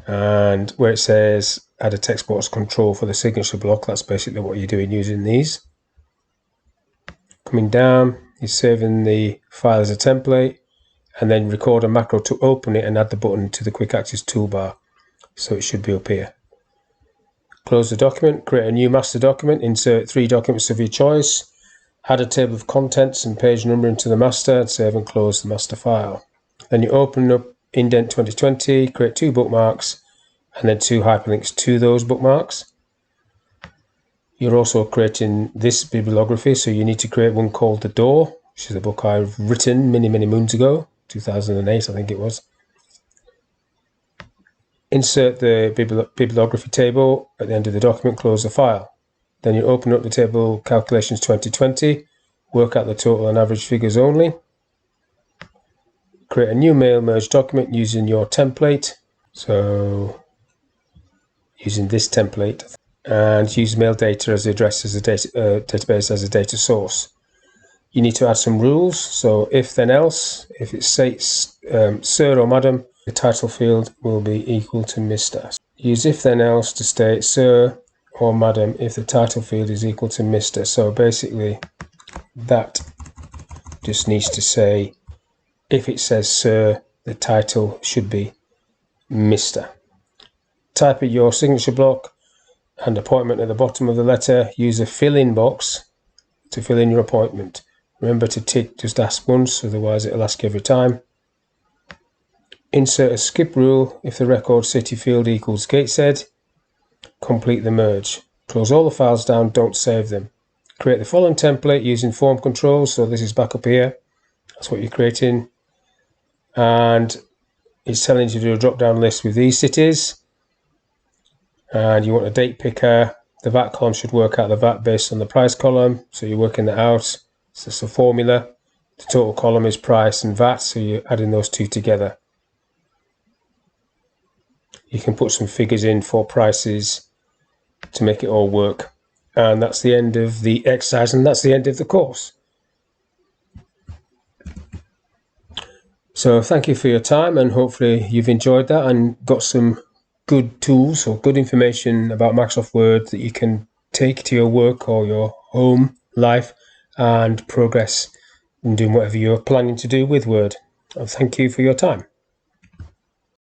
And where it says add a text box control for the signature block, that's basically what you're doing using these. Coming down, you're saving the file as a template, and then record a macro to open it and add the button to the quick access toolbar. So it should be up here. Close the document, create a new master document, insert 3 documents of your choice, add a table of contents and page number into the master, and save and close the master file. Then you open up Indent 2020, create 2 bookmarks, and then 2 hyperlinks to those bookmarks. You're also creating this bibliography, so you need to create one called The Door, which is a book I've written many moons ago, 2008 I think it was. Insert the bibliography table at the end of the document, close the file. Then you open up the table Calculations 2020, work out the total and average figures only. Create a new mail merge document using your template, so using this template, and use mail data as the address as a database as a data source. You need to add some rules, so if then else, if it states Sir or Madam, the title field will be equal to Mr. Use if then else to state Sir or Madam if the title field is equal to Mr. So basically that just needs to say if it says Sir, the title should be Mr. Type in your signature block and appointment at the bottom of the letter. Use a fill-in box to fill in your appointment. Remember to tick just ask once, otherwise it'll ask every time. Insert a skip rule if the record city field equals Gateshead. Complete the merge. Close all the files down, don't save them. Create the following template using form controls, so this is back up here. That's what you're creating. And it's telling you to do a drop-down list with these cities. And you want a date picker. The VAT column should work out the VAT based on the price column, so you're working that out. So it's a formula. The total column is price and VAT, so you're adding those two together. You can put some figures in for prices to make it all work. And that's the end of the exercise, and that's the end of the course. So thank you for your time, and hopefully you've enjoyed that and got some good tools or good information about Microsoft Word that you can take to your work or your home life and progress in doing whatever you're planning to do with Word. And thank you for your time.